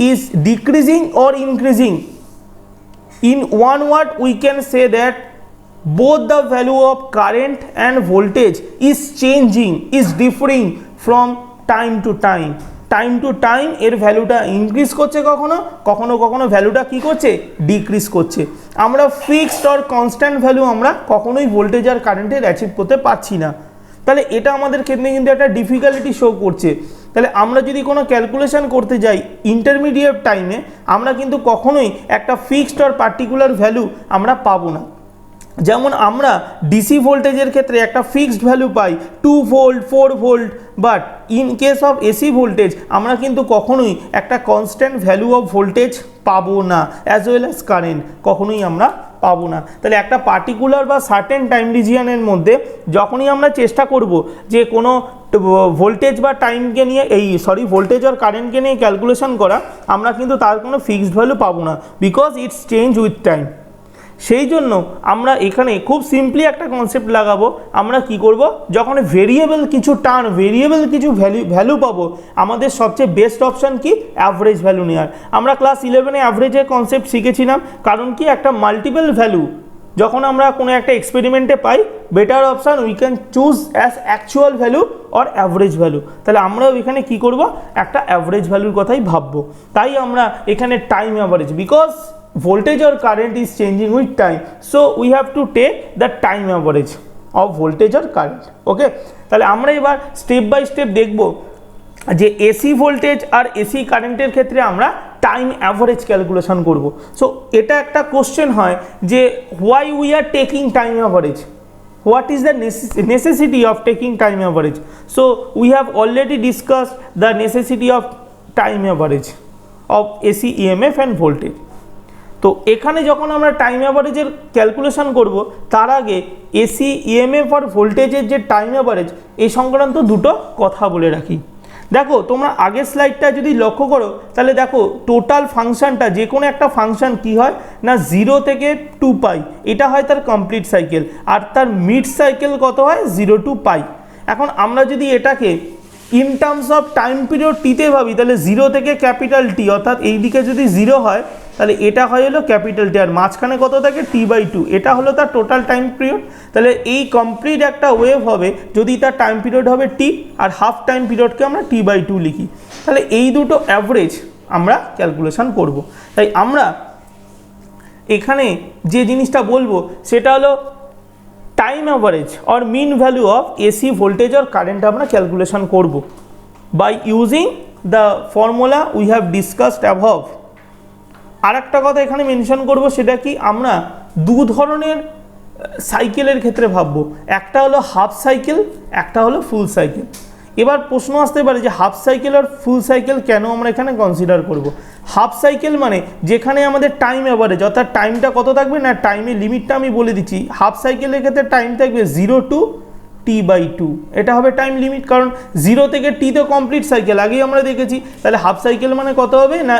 is decreasing or increasing. In one word we can say that both the value of current and voltage is changing, is differing from time to time. Time to time এর ভ্যালুটা increase করছে, কখনো কখনো কখনো ভ্যালুটা কী করছে, decrease করছে। আমরা ফিক্সড অর কনস্ট্যান্ট ভ্যালু আমরা কখনোই ভোল্টেজ আর কারেন্টের অ্যাচিভ করতে পারছি না। তাহলে এটা আমাদের ক্ষেত্রে কিন্তু একটা ডিফিকাল্টি শো করছে। তাহলে আমরা যদি কোনো ক্যালকুলেশন করতে যাই ইন্টারমিডিয়েট টাইমে, আমরা কিন্তু কখনোই একটা ফিক্সড অর পার্টিকুলার ভ্যালু আমরা পাবো না। যেমন আমরা ডিসি ভোল্টেজের ক্ষেত্রে একটা fixed value pi 2 volt 4 volt, but in case of AC voltage আমরা কিন্তু কখনোই একটা কনস্ট্যান্ট ভ্যালু অফ ভোল্টেজ পাবো না, অ্যাজ ওয়েল অ্যাজ কারেন্ট কখনোই আমরা পাবো না। তাহলে একটা পার্টিকুলার বা সার্টেন টাইম রিজিয়নের মধ্যে যখনই আমরা চেষ্টা করব যে কোনো ভোল্টেজ বা টাইমকে নিয়ে ভোল্টেজ আর কারেন্টকে নিয়ে ক্যালকুলেশন করা, আমরা কিন্তু তার কোনো ফিক্সড ভ্যালু পাবো না, because it's change with time. সেই জন্য আমরা এখানে খুব সিম্পলি একটা কনসেপ্ট লাগাবো, আমরা কি করব, যখন ভেরিয়েবল কিছু ভ্যালু পাবো, আমাদের সবচেয়ে বেস্ট অপশান কি, অ্যাভারেজ ভ্যালু নেওয়ার। আমরা ক্লাস 11-এ অ্যাভারেজের কনসেপ্ট শিখেছিলাম, কারণ কি একটা মাল্টিপল ভ্যালু যখন আমরা কোনো একটা এক্সপেরিমেন্টে পাই, better option we can choose as actual value or average value. তাহলে আমরাও এখানে কি করব, একটা অ্যাভারেজ ভ্যালুর কথাই ভাববো। তাই আমরা এখানে time average, because voltage or current is changing with time, so we have to take the time average of voltage or current. ওকে, তাহলে আমরা এবার স্টেপ বাই স্টেপ দেখব যে এসি ভোল্টেজ আর এসি কারেন্টের ক্ষেত্রে আমরা টাইম অ্যাভারেজ ক্যালকুলেশন করব। সো এটা একটা কোশ্চেন হয় যে why we are taking time average, what is the necessity of taking time average. So we have already discussed the necessity of time average of AC EMF and voltage. তো এখানে যখন আমরা time অ্যাভারেজের calculation করব তার আগে AC EMF আর ভোল্টেজের যে time average এই সংক্রান্ত দুটো কথা বলে রাখি। দেখো তোমরা আগের স্লাইডটা যদি লক্ষ্য করো তাহলে দেখো টোটাল ফাংশনটা, যে কোনো একটা ফাংশন কি হয় না 0 থেকে 2 পাই, এটা হয় তার কমপ্লিট সাইকেল, আর তার মিড সাইকেল কত হয় 0 to পাই। এখন আমরা যদি এটাকে in terms of time period টিতে ভাবি তাহলে 0 থেকে ক্যাপিটাল টি, অর্থাৎ এই দিকে যদি 0 হয় তাহলে এটা হয় হলো ক্যাপিটাল টি, আর মাঝখানে কত থাকে T/2, এটা হলো তার টোটাল টাইম পিরিয়ড। তাহলে এই কমপ্লিট একটা ওয়েভ হবে যদি তার টাইম পিরিয়ড হবে টি, আর হাফ টাইম পিরিয়ডকে আমরা T/2 লিখি। তাহলে এই দুটো অ্যাভারেজ আমরা ক্যালকুলেশন করব। তাই আমরা এখানে যে জিনিসটা বলবো সেটা হলো time average or mean value of AC voltage or current আমরা ক্যালকুলেশন করব by using the formula we have discussed above. আর একটা কথা এখানে মেনশন করব, সেটা কি আমরা দু ধরনের সাইকেলের ক্ষেত্রে ভাববো, একটা হলো হাফ সাইকেল, একটা হলো ফুল সাইকেল। এবার প্রশ্ন আসতে পারে যে হাফ সাইকেল আর ফুল সাইকেল কেন আমরা এখানে কনসিডার করব। হাফ সাইকেল মানে যেখানে আমাদের টাইম অ্যাভারেজ অর্থাৎ টাইমটা কত থাকবে না, টাইমের লিমিটটা আমি বলে দিচ্ছি। হাফ সাইকেলের ক্ষেত্রে টাইম থাকবে 0 to T/2, এটা হবে টাইম লিমিট, কারণ 0 থেকে টি তো কমপ্লিট সাইকেল আগেই আমরা দেখেছি। তাহলে হাফ সাইকেল মানে কত হবে না,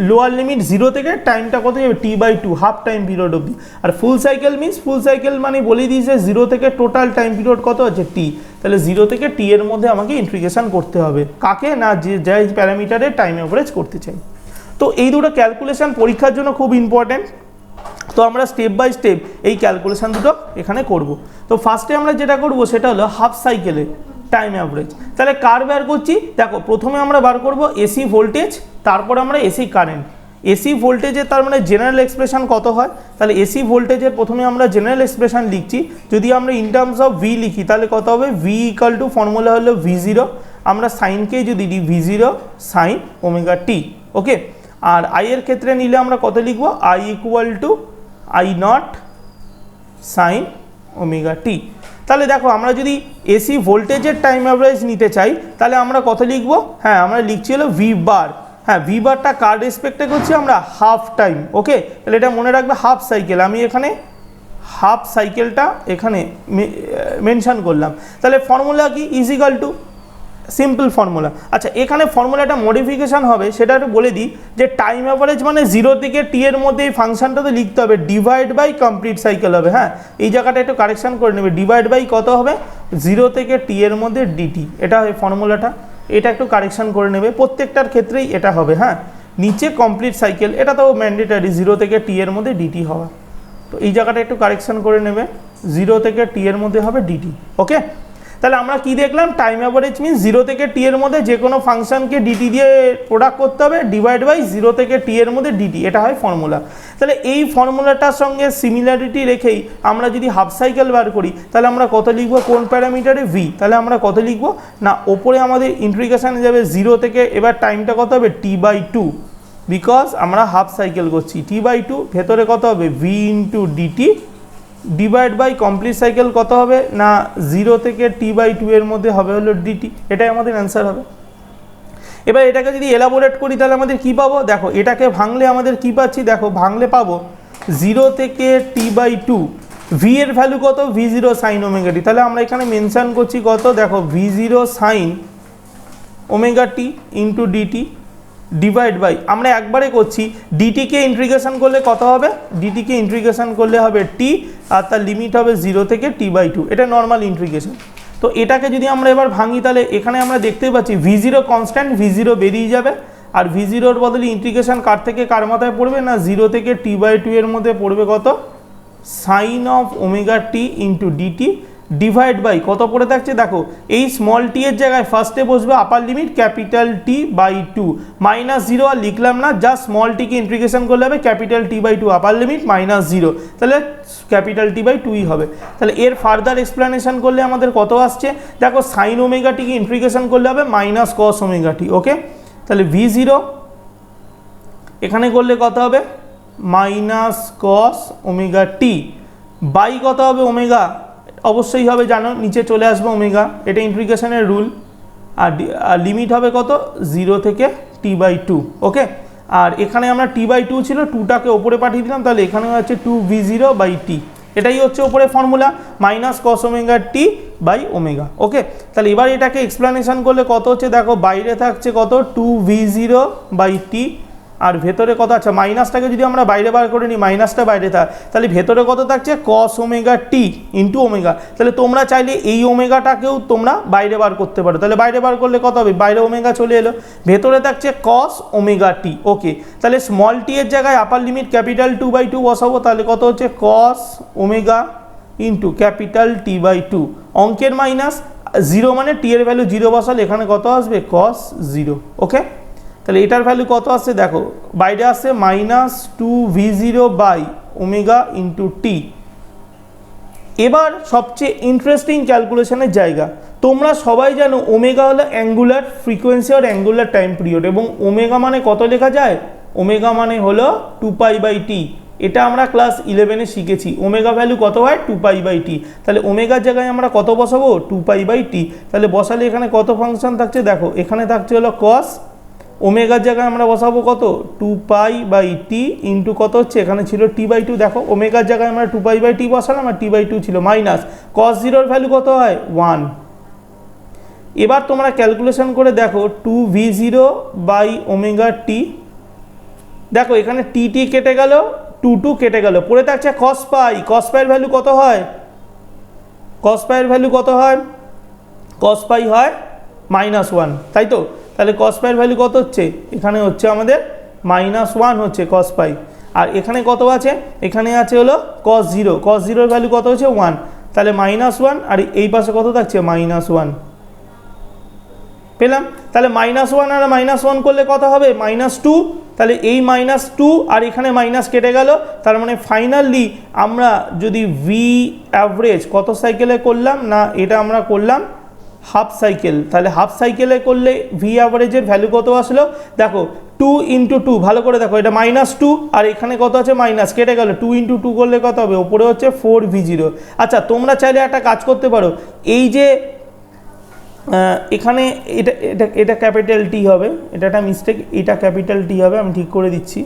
লোয়ার লিমিট 0 থেকে টাইমটা কত যাবে T/2, হাফ টাইম পিরিয়ড অবধি। আর full cycle means full cycle মানে বলে দিয়েছে 0 থেকে টোটাল টাইম পিরিয়ড কত আছে টি। তাহলে 0 থেকে টি এর মধ্যে আমাকে ইন্টিগ্রেশন করতে হবে, কাকে না যে প্যারামিটারের টাইম অ্যাভারেজ করতে চাই। তো এই দুটো ক্যালকুলেশন পরীক্ষার জন্য খুব ইম্পর্ট্যান্ট। তো আমরা স্টেপ বাই স্টেপ এই ক্যালকুলেশন দুটো এখানে করব। তো ফার্স্টে আমরা যেটা করব সেটা হলো হাফ সাইকেলে টাইম অ্যাভারেজ। তাহলে কার বার করছি, দেখো প্রথমে আমরা বার করব এসি ভোল্টেজ, তারপর আমরা এসি কারেন্ট। এসি ভোল্টেজের তার মানে জেনারেল এক্সপ্রেশন কত হয়, তাহলে এসি ভোল্টেজের প্রথমে আমরা জেনারেল এক্সপ্রেশন লিখছি। যদি আমরা ইন টার্মস অফ ভি লিখি তাহলে কত হবে, ভি ইকাল টু ফর্মুলা হলো V0, আমরা সাইনকে যদি দিই V0 sine omega T, okay. আর আই এর ক্ষেত্রে নিলে আমরা কত লিখব, I equal to I0 sine omega T. তাহলে দেখো আমরা যদি এসি ভোল্টেজের টাইম অ্যাভারেজ নিতে চাই তাহলে আমরা কত লিখব, হ্যাঁ আমরা লিখছি হলো ভি বার। হ্যাঁ ভি বারটা কার রেসপেক্টে করছি আমরা, হাফ টাইম, ওকে। তাহলে এটা মনে রাখবে হাফ সাইকেল, আমি এখানে হাফ সাইকেলটা এখানে মেনশন করলাম। তাহলে ফর্মুলা কি, is equal to simple formula. আচ্ছা এখানে ফর্মুলাটা মডিফিকেশান হবে, সেটা একটু বলে দিই যে টাইম অ্যাভারেজ মানে 0 থেকে টি এর মধ্যে এই ফাংশনটা তো লিখতে হবে, ডিভাইড বাই কমপ্লিট সাইকেল হবে। হ্যাঁ এই জায়গাটা একটু কারেকশান করে নেবে, ডিভাইড বাই কত হবে 0 থেকে টি এর মধ্যে ডিটি, এটা হয় ফর্মুলাটা, এটা একটু কারেকশান করে নেবে, প্রত্যেকটার ক্ষেত্রেই এটা হবে। হ্যাঁ নিচে কমপ্লিট সাইকেল, এটা তো ম্যান্ডেটারি 0 থেকে টি এর মধ্যে ডিটি হওয়া, তো এই জায়গাটা একটু কারেকশান করে নেবে, 0 থেকে টি এর মধ্যে হবে ডিটি, ওকে। তাহলে আমরা কি দেখলাম, টাইম অ্যাভারেজ মিনস 0 থেকে টি এর মধ্যে যে কোনো ফাংশনকে ডিটি দিয়ে প্রোডাক্ট করতে হবে, ডিভাইড বাই 0 থেকে টি এর মধ্যে ডিটি, এটা হয় ফর্মুলা। তাহলে এই ফর্মুলাটার সঙ্গে সিমিলারিটি রেখেই আমরা যদি হাফ সাইকেল বার করি তাহলে আমরা কত লিখব, কোন প্যারামিটারে ভি, তাহলে আমরা কত লিখব না, ওপরে আমাদের ইন্টিগ্রেশনে যাবে 0 থেকে, এবার টাইমটা কত হবে T/2, বিকজ আমরা হাফ সাইকেল করছি, T/2, ভেতরে কত হবে V into DT, divide by complete cycle কত হবে না 0 থেকে T/2 এর মধ্যে হবে হলো ডিটি, এটাই আমাদের অ্যান্সার হবে। এবার এটাকে যদি এলাবোরেট করি তাহলে আমাদের কি পাবো, দেখো এটাকে ভাঙলে আমাদের কি পাচ্ছি, দেখো ভাঙলে পাবো 0 থেকে T/2, ভি এর ভ্যালু কত, V0 সাইন ওমেগা টি। তাহলে আমরা এখানে মেনশন করছি কত, দেখো V0 sine omega T into DT, divide by আমরা একবারে করছি, ডিটিকে ইন্টিগ্রেশন করলে কত হবে, ডিটিকে ইন্টিগ্রেশন করলে হবে টি, আর তার লিমিট হবে 0 থেকে T/2, এটা নর্মাল ইন্টিগ্রেশন। তো এটাকে যদি আমরা এবার ভাঙি তাহলে এখানে আমরা দেখতে পাচ্ছি V0 কনস্ট্যান্ট, V0 বেরিয়ে যাবে, আর V0-র বদলে ইন্টিগ্রেশন কার থেকে কার মাথায় পড়বে না 0 থেকে T/2 এর মধ্যে পড়বে কত, sine of omega T into DT, divide by কত পড়ে থাকছে, দেখো এই স্মল টি এর জায়গায় ফার্স্টে বসবে আপার লিমিট ক্যাপিটাল T/2, -0 আর লিখলাম না, জাস্ট স্মল টিকে ইন্টিগ্রেশন করলে হবে ক্যাপিটাল T/2 আপার লিমিট -0, তাহলে ক্যাপিটাল T/2ই হবে। তাহলে এর ফার্দার এক্সপ্লেনেশন করলে আমাদের কত আসছে, দেখো সাইন ওমেগা টিকে ইন্টিগ্রেশন করলে হবে -cos ওমেগা টি, ওকে। তাহলে V0 এখানে করলে কত হবে minus cos omega T by কত হবে ওমেগা, অবশ্যই হবে জানো, নিচে চলে আসবে ওমেগা, এটা ইন্টিগ্রেশনের রুল। আর লিমিট হবে কত 0 থেকে t/2। ওকে, আর এখানে আমরা t/2 ছিল, 2টাকে ওপরে পাঠিয়ে দিলাম, তাহলে এখানে হচ্ছে 2v0/t, এটাই হচ্ছে ওপরে formula minus cos omega T by omega. Okay, তাহলে এবার এটাকে এক্সপ্লানেশন করলে কত হচ্ছে দেখো, বাইরে থাকছে কত 2v0/t, আর ভেতরে কত আছে, মাইনাসটাকে যদি আমরা বাইরে বার করে নিই, মাইনাসটা বাইরে থাক, তাহলে ভেতরে কত থাকছে কস ওমেগা টি ইন্টু ওমেগা। তাহলে তোমরা চাইলে এই ওমেগাটাকেও তোমরা বাইরে বার করতে পারো, তাহলে বাইরে বার করলে কত হবে, বাইরে ওমেগা চলে এলো, ভেতরে থাকছে কস ওমেগা টি। ওকে, তাহলে স্মল টি এর জায়গায় আপার লিমিট ক্যাপিটাল 2/2 বসাবো, তাহলে কত হচ্ছে কস ওমেগা ইন্টু ক্যাপিটাল t/2, অঙ্কের মাইনাস 0 মানে টি এর ভ্যালু 0 বসালে এখানে কত আসবে কস 0। ওকে, তাহলে এটার ভ্যালু কত আসছে দেখো, বাইরে আসছে মাইনাস 2v0/ওমেগা ইন্টু টি। এবার সবচেয়ে ইন্টারেস্টিং ক্যালকুলেশনের জায়গা, তোমরা সবাই জানো ওমেগা হলো অ্যাঙ্গুলার ফ্রিকোয়েন্সি আর অ্যাঙ্গুলার টাইম পিরিয়ড, এবং ওমেগা মানে কত লেখা যায়, ওমেগা মানে হলো 2π/t, এটা আমরা ক্লাস 11-এ শিখেছি, ওমেগা ভ্যালু কত হয় 2π/t, তাহলে ওমেগার জায়গায় আমরা কত বসাবো 2π/t, তাহলে বসালে এখানে কত ফাংশন থাকছে দেখো, এখানে থাকছে হলো কস, ওমেগার জায়গায় আমরা বসাবো কত 2π/t ইন্টু কত হচ্ছে, এখানে ছিল t/2, দেখো ওমেগার জায়গায় আমরা 2π/t বসালাম আর t/2 ছিল, মাইনাস cos 0 এর ভ্যালু কত হয় 1। এবার তোমরা ক্যালকুলেশন করে দেখো 2v0/ওমেগা t, দেখো এখানে t কেটে গেল, 2 কেটে গেল, পড়ে থাকছে cos π, cos π এর ভ্যালু কত হয়, cos π এর ভ্যালু কত হয়, cos π হয় -1, তাই তো, তাহলে cos π এর ভ্যালু কত হচ্ছে, এখানে হচ্ছে আমাদের -1 হচ্ছে cos π, আর এখানে কত আছে, এখানে আছে হলো cos 0, cos 0 এর ভ্যালু কত হচ্ছে 1, তাহলে -1, আর এই পাশে কত থাকছে -1 পেলাম, তাহলে -1 আর -1 করলে কত হবে -2, তাহলে এই -2 আর এখানে মাইনাস কেটে গেল, তার মানে ফাইনালি আমরা যদি ভি অ্যাভারেজ কত সাইকেলে করলাম না, এটা আমরা করলাম হাফ সাইকেল, তাহলে হাফ সাইকেলে করলে ভি অ্যাভারেজের ভ্যালু কত আসলো দেখো 2 × 2, ভালো করে দেখো এটা -2 আর এখানে কত আছে মাইনাস কেটে গেল, 2 × 2 করলে কত হবে, ওপরে হচ্ছে 4v0। আচ্ছা তোমরা চাইলে একটা কাজ করতে পারো, এই যে এখানে এটা এটা এটা ক্যাপিটাল টি হবে, এটা একটা মিস্টেক, এটা ক্যাপিটাল টি হবে, আমি ঠিক করে দিচ্ছি,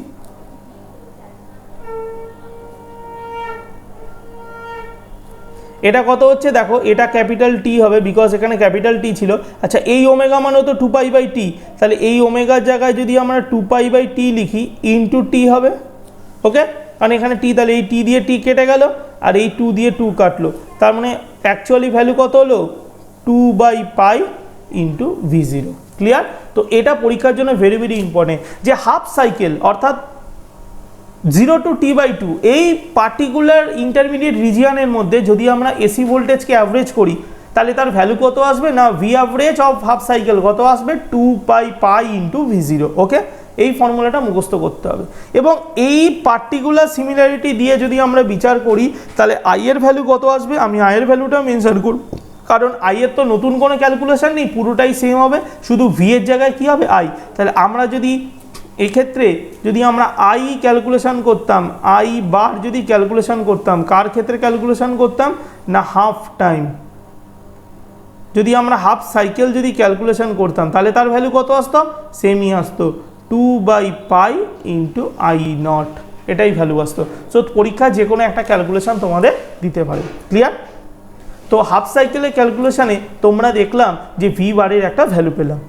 এটা কত হচ্ছে দেখো, এটা ক্যাপিটাল টি হবে বিকজ এখানে ক্যাপিটাল টি ছিল। আচ্ছা এই ওমেগা মানে তো 2π/t, তাহলে এই ওমেগার জায়গায় যদি আমরা 2π/t লিখি ইন্টু টি হবে। ওকে, কারণ এখানে টি, তাহলে এই টি দিয়ে টি কেটে গেল আর এই 2 দিয়ে 2 কাটলো, তার মানে অ্যাকচুয়ালি ভ্যালু কত হলো 2/π ইন্টু v0। ক্লিয়ার? তো এটা পরীক্ষার জন্য ভেরি ভেরি ইম্পর্টেন্ট, যে হাফ সাইকেল অর্থাৎ 0 to t/2 এই পার্টিকুলার ইন্টারমিডিয়েট রিজিয়নের মধ্যে যদি আমরা এসি ভোল্টেজকে অ্যাভারেজ করি, তাহলে তার ভ্যালু কত আসবে না, V average of half cycle কত আসবে 2π ইন্টু v0। ওকে, এই ফর্মুলাটা মুখস্থ করতে হবে, এবং এই পার্টিকুলার সিমিলারিটি দিয়ে যদি আমরা বিচার করি তাহলে আই এর ভ্যালু কত আসবে, আমি আই এর ভ্যালুটা মেনশন করব, কারণ আই এর তো নতুন কোনো ক্যালকুলেশন নেই, পুরোটাই সেম হবে, শুধু ভি এর জায়গায় কী হবে আই। তাহলে আমরা যদি এক্ষেত্রে যদি আমরা আই ক্যালকুলেশন করতাম, আই বার যদি ক্যালকুলেশন করতাম, কার ক্ষেত্রে ক্যালকুলেশন করতাম না হাফ টাইম, যদি আমরা হাফ সাইকেল যদি ক্যালকুলেশন করতাম তাহলে তার ভ্যালু কত আসতো, সেমই আসতো 2/π ইন্টু i0, এটাই ভ্যালু আসতো। সো পরীক্ষা যে কোনো একটা ক্যালকুলেশন তোমাদের দিতে পারে। ক্লিয়ার? তো হাফ সাইকেলের ক্যালকুলেশানে তোমরা দেখলাম যে ভি বারের একটা ভ্যালু পেলাম।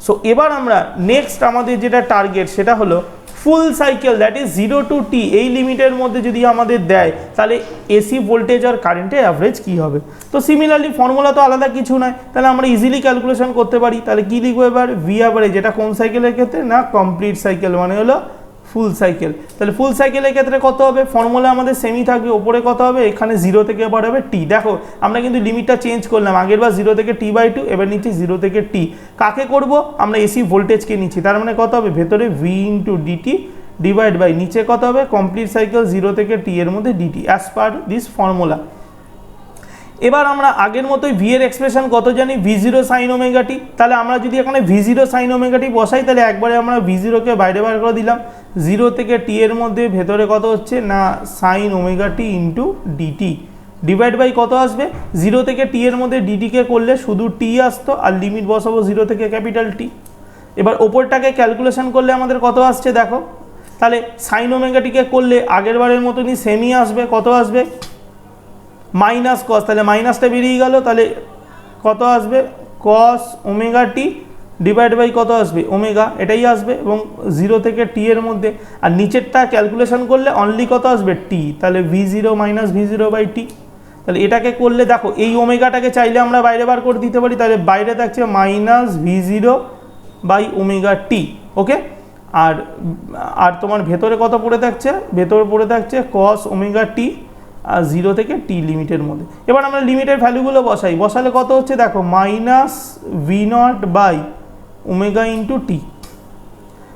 সো এবার আমরা নেক্সট আমাদের যেটা টার্গেট সেটা হলো full cycle, that is 0 to t, এই লিমিটের মধ্যে যদি আমাদের দেয় তাহলে এসি ভোল্টেজ আর কারেন্টের অ্যাভারেজ কী হবে। তো সিমিলারলি ফর্মুলা তো আলাদা কিছু নয়, তাহলে আমরা ইজিলি ক্যালকুলেশন করতে পারি। তাহলে কী লিখবো এবার, ভি অ্যাভারেজ, যেটা কোন সাইকেলের ক্ষেত্রে না কমপ্লিট সাইকেল মানে হলো ফুল সাইকেল। তাহলে ফুল সাইকেলের ক্ষেত্রে কত হবে, ফর্মুলা আমাদের সেমই থাকবে, ওপরে কত হবে, এখানে 0 থেকে এবার হবে টি। দেখো আমরা কিন্তু লিমিটটা চেঞ্জ করলাম, আগের বার 0 থেকে t/2, এবার নিচ্ছি 0 থেকে t। কাকে করব, আমরা এসি ভোল্টেজকে নিচ্ছি, তার মানে কত হবে, ভেতরে V into DT divide by নিচে কত হবে কমপ্লিট সাইকেল 0 থেকে t এর মধ্যে dt, as per this formula. এবার আমরা আগের মতোই ভি এর এক্সপ্রেশন কত জানি, ভি0 সাইন ওমেগা টি। তাহলে আমরা যদি এখানে ভি0 সাইন ওমেগা টি বসাই তাহলে একবারে আমরা ভি0কে বাইরে বার করে দিলাম। 0 থেকে টি এর মধ্যে ভেতরে কত হচ্ছে না sine omega T into DT divide by কত আসবে, 0 থেকে টি এর মধ্যে ডিটিকে করলে শুধু টি আসতো আর লিমিট বসাবো 0 থেকে ক্যাপিটাল টি। এবার ওপরটাকে ক্যালকুলেশন করলে আমাদের কত আসছে দেখো, তাহলে সাইন ওমেগাটিকে করলে আগের বারের মতনই সেমই আসবে, কত আসবে মাইনাস কস, তাহলে মাইনাসটা বেরিয়ে গেল, তাহলে কত আসবে cos omega t divide by কত আসবে ওমেগা, এটাই আসবে এবং 0 থেকে টি এর মধ্যে। আর নিচেরটা ক্যালকুলেশন করলে অনলি কত আসবে টি, তাহলে ভি0 মাইনাস ভি0 বাই টি। তাহলে এটাকে করলে দেখো এই ওমেগাটাকে চাইলে আমরা বাইরে বার করে দিতে পারি, তাহলে বাইরে থাকছে minus ভি0 by omega T. Okay, আর আর তোমার ভেতরে কত পড়ে থাকছে, ভেতরে পড়ে থাকছে কস ওমেগা টি আর 0 থেকে টি লিমিটের মধ্যে। এবার আমরা লিমিটের ভ্যালুগুলো বসাই, বসালে কত হচ্ছে দেখো minus ভি0 by omega into T.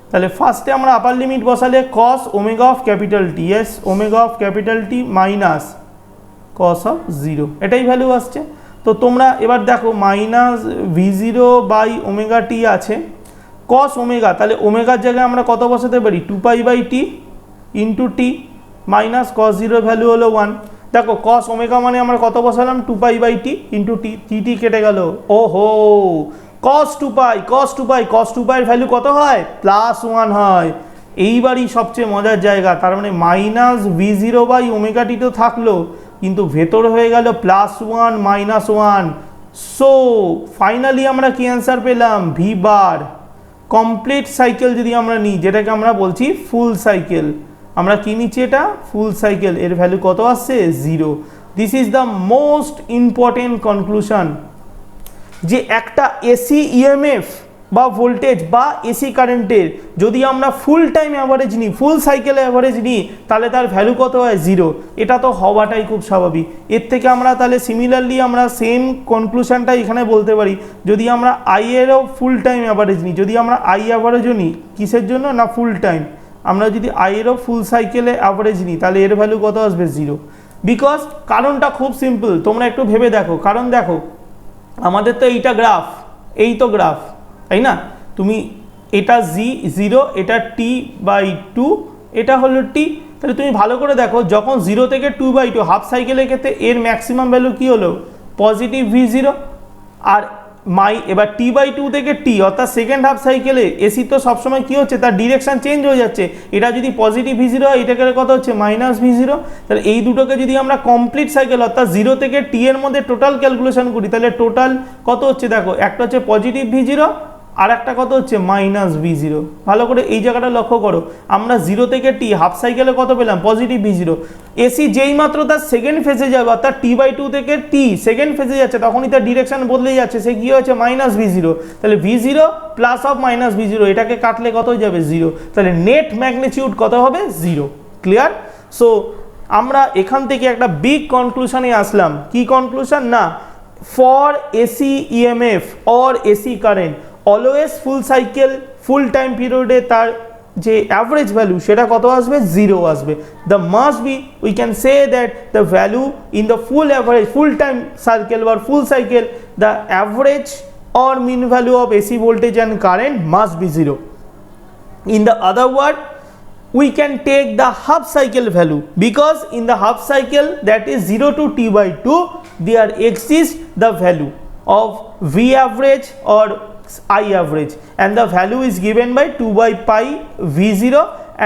তাহলে ফার্স্টে আমরা আপার লিমিট বসালে কস omega of capital T, S omega of capital T minus cos of 0, এটাই ভ্যালু আসছে। তো তোমরা এবার দেখো মাইনাস ভি0 বাই ওমেগা টি আছে কস ওমেগা, তাহলে ওমেগার জায়গায় আমরা কত বসাতে পারি 2পাই by T into T minus cos 0 value হলো 1। দেখো কস ওমেগা মানে আমরা কত বসালাম 2পাই বাই টি ইন্টু টি, টি কেটে গেল, ও হো কস 2পাই কস 2পাই কস 2পাই এর ভ্যালু কত হয় +1 হয়। এইবারই সবচেয়ে মজার জায়গা, তার মানে মাইনাস ভি0 বাই ওমেগা টি তো থাকলো কিন্তু ভেতর হয়ে গেল +1 -1। সো ফাইনালি আমরা কি অ্যান্সার পেলাম ভি বার। কমপ্লিট সাইকেল যদি আমরা নিই, যেটাকে আমরা বলছি ফুল সাইকেল, আমরা কি নিচ্ছি এটা ফুল সাইকেল, এর ভ্যালু কত আসছে 0। This is the most important conclusion, যে একটা এসি ইএমএফ বা ভোল্টেজ বা এসি কারেন্টের যদি আমরা ফুল টাইম অ্যাভারেজ নিই, ফুল সাইকেল অ্যাভারেজ নিই, তাহলে তার ভ্যালু কত হয় 0। এটা তো হওয়াটাই খুব স্বাভাবিক। এর থেকে আমরা তাহলে সিমিলারলি আমরা সেম কনক্লুশনটা এখানে বলতে পারি, যদি আমরা আই এরও ফুল টাইম অ্যাভারেজ নিই, যদি আমরা আই অ্যাভারেজও নিই কিসের জন্য না ফুল টাইম, আমরা যদি আই এরও ফুল সাইকেলে অ্যাভারেজ নিই তাহলে এর ভ্যালু কত আসবে 0। বিকজ কারণটা খুব সিম্পল, তোমরা একটু ভেবে দেখো, কারণ দেখো আমাদের তো এইটা গ্রাফ, এই তো গ্রাফ তাই না, তুমি এটা জি0, এটা t/2, এটা হলো টি, তাহলে তুমি ভালো করে দেখো যখন 0 থেকে 2/2 হাফ সাইকেলের ক্ষেত্রে এর ম্যাক্সিমাম ভ্যালু কি হলো পজিটিভ ভি0, আর এবার t/2 থেকে টি অর্থাৎ সেকেন্ড হাফ সাইকেলে এসি তো সবসময় কি হচ্ছে তার ডিরেকশন চেঞ্জ হয়ে যাচ্ছে, এটা যদি পজিটিভ ভি0 হয় এটাকে কত হচ্ছে মাইনাস ভি0। তাহলে এই দুটোকে যদি আমরা কমপ্লিট সাইকেল অর্থাৎ 0 থেকে টি এর মধ্যে টোটাল ক্যালকুলেশন করি তাহলে টোটাল কত হচ্ছে দেখো, একটা হচ্ছে পজিটিভ ভি0 আর একটা কত হচ্ছে মাইনাস ভি0। ভালো করে এই জায়গাটা লক্ষ্য করো, আমরা 0 থেকে টি হাফ সাইকেলে কত পেলাম পজিটিভ ভি0, এসি যেই মাত্র তার সেকেন্ড ফেজে যাবে অর্থাৎ t/2 থেকে টি সেকেন্ড ফেজে যাচ্ছে তখনই তার ডিরেকশন বদলে যাচ্ছে, সে কি হচ্ছে মাইনাস ভি0। তাহলে ভি0 প্লাস অফ মাইনাস ভি0 এটাকে কাটলে কত হয়ে যাবে 0, তাহলে নেট ম্যাগনিটিউড কত হবে 0। ক্লিয়ার? সো আমরা এখান থেকে একটা বিগ কনক্লুশনে আসলাম, কি কনক্লুশন না for AC EMF or AC current always full cycle full time পিরিয়ডে তার যে অ্যাভারেজ ভ্যালু সেটা কত আসবে 0 আসবে। The must be we can say that the value in the full average full time cycle or full cycle the average or mean value of AC voltage and current must be 0. In the other word we can take the half cycle value, because in the half cycle that is 0 to t/2 there exists the value of V average or I average and the value is given by 2/pi V0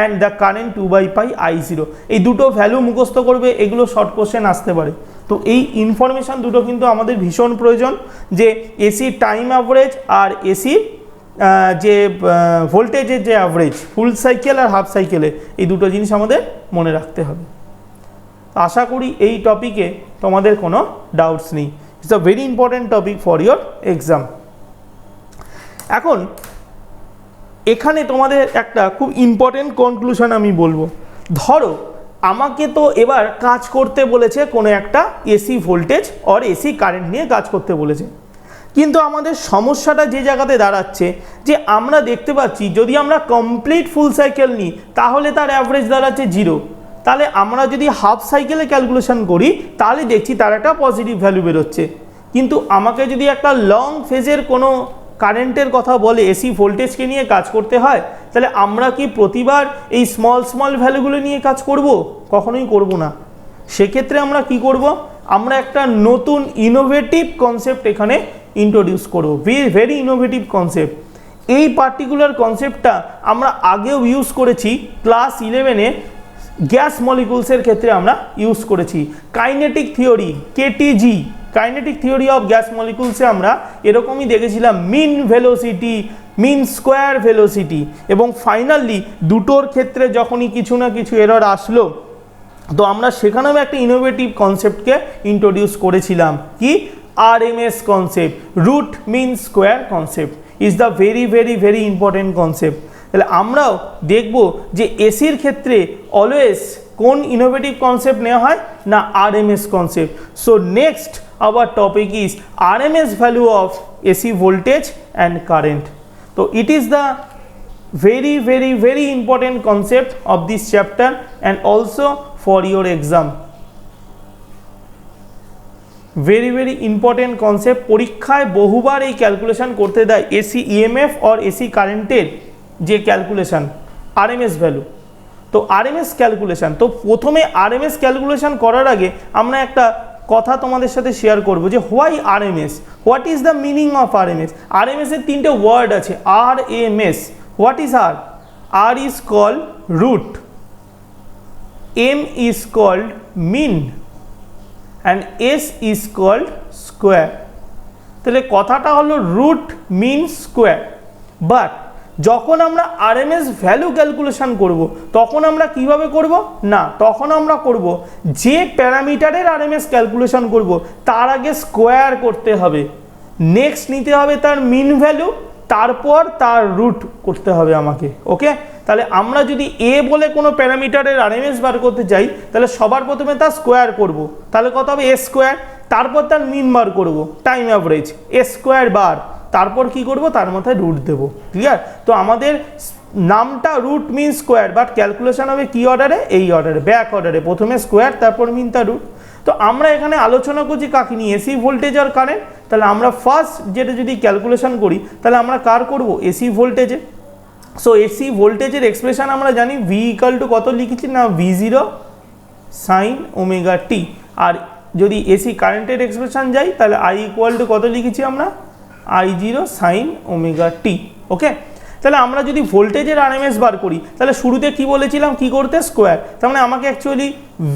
and the current 2/pi I0। এই দুটো value মুখস্থ করবে, এগুলো short question আসতে পারে। তো এই information দুটো কিন্তু আমাদের ভীষণ প্রয়োজন, যে এসি টাইম অ্যাভারেজ আর এসি যে ভোল্টেজের যে অ্যাভারেজ ফুল সাইকেল আর হাফ সাইকেলে এই দুটো জিনিস আমাদের মনে রাখতে হবে। আশা করি এই টপিকে তোমাদের কোনো ডাউটস নেই। It's a very important topic for your exam. এখন এখানে তোমাদের একটা খুব ইম্পর্টেন্ট কনক্লুশন আমি বলবো, ধরো আমাকে তো এবার কাজ করতে বলেছে কোনো একটা AC voltage or AC current নিয়ে কাজ করতে বলেছে, কিন্তু আমাদের সমস্যাটা যে জায়গাতে দাঁড়াচ্ছে যে আমরা দেখতে পাচ্ছি যদি আমরা কমপ্লিট ফুল সাইকেল নিই তাহলে তার অ্যাভারেজ দাঁড়াচ্ছে 0, তাহলে আমরা যদি হাফ সাইকেলে ক্যালকুলেশন করি তাহলে দেখছি তার একটা পজিটিভ ভ্যালু বেরোচ্ছে। কিন্তু আমাকে যদি একটা লং ফেজের কোনো কারেন্টের কথা বলে, এসি ভোল্টেজকে নিয়ে কাজ করতে হয়, তাহলে আমরা কি প্রতিবার এই স্মল ভ্যালুগুলো নিয়ে কাজ করব? কখনোই করব না। সেক্ষেত্রে আমরা কি করব? আমরা একটা নতুন ইনোভেটিভ কনসেপ্ট এখানে ইন্ট্রোডিউস করব, ভেরি ইনোভেটিভ কনসেপ্ট। এই পার্টিকুলার কনসেপ্টটা আমরা আগেও ইউজ করেছি ক্লাস 11-এ গ্যাস মলিকুলসের ক্ষেত্রে আমরা ইউজ করেছি। Kinetic theory, KTG, kinetic theory of gas মলিকুলসে আমরা এরকমই দেখেছিলাম mean velocity, mean square velocity, এবং ফাইনালি দুটোর ক্ষেত্রে যখনই কিছু না কিছু এরর আসলো তো আমরা সেখানেও একটা ইনোভেটিভ কনসেপ্টকে ইন্ট্রোডিউস করেছিলাম, কি RMS concept, root mean square concept is the very important concept. তাহলে আমরাও দেখব যে এসির ক্ষেত্রে অলওয়েজ কোন ইনোভেটিভ কনসেপ্ট নেওয়া হয় না, RMS concept. So next our topic is RMS value of AC voltage and current. তো it is the very important concept of this chapter and also for your exam. very important concept, পরীক্ষায় বহুবার এই calculation করতে দেয় AC EMF আর AC কারেন্টের যে calculation RMS value. তো আরএমএস ক্যালকুলেশন, তো প্রথমে আরএমএস ক্যালকুলেশন করার আগে আমরা একটা কথা তোমাদের সাথে শেয়ার করব যে why RMS, what is the meaning of RMS. RMS এর তিনটে ওয়ার্ড আছে, RMS. What is R? R is called root, M is called mean and S is called square. তাহলে কথাটা হলো রুট মিন স্কোয়ার। বাট যখন আমরা RMS value calculation করব তখন আমরা কিভাবে করব না, তখন আমরা করব যে প্যারামিটারের আরএমএস ক্যালকুলেশন করব তার আগে স্কোয়ার করতে হবে, নেক্সট নিতে হবে তার মিন ভ্যালু, তারপর তার রুট করতে হবে আমাকে। ওকে, তাহলে আমরা যদি এ বলে কোনো প্যারামিটারের আরএমএস বার করতে চাই তাহলে সবার প্রথমে তার স্কোয়ার করব, তাহলে কত হবে এ স্কোয়ার, তারপর তার মিন বার করব টাইম অ্যাভারেজ এ স্কোয়ার বার, তারপর কি করব তার মাথায় রুট দেবো। ক্লিয়ার? তো আমাদের নামটা root mean square, but calculation হবে কি অর্ডারে, এই অর্ডারে, ব্যাক অর্ডারে, প্রথমে স্কোয়ার তারপর মিন তার রুট। তো আমরা এখানে আলোচনা করছি কাকে নিয়ে, এসি ভোল্টেজ আর কারেন্ট। তাহলে আমরা ফার্স্ট যেটা যদি ক্যালকুলেশন করি তাহলে আমরা কার করব, এসি ভোল্টেজে। সো এসি ভোল্টেজের এক্সপ্রেশন আমরা জানি ভি ইকাল টু কত লিখেছি না, V0 সাইন ওমেগা টি। আর যদি এসি কারেন্টের এক্সপ্রেশন যাই তাহলে আই ইকুয়াল টু কত লিখেছি আমরা, I0 সাইন ওমেগা টি। ওকে, তাহলে আমরা যদি ভোল্টেজের আরএমএস বার করি তাহলে শুরুতে কি বলেছিলাম, কি করতে, স্কোয়ার। তার মানে আমাকে অ্যাকচুয়ালি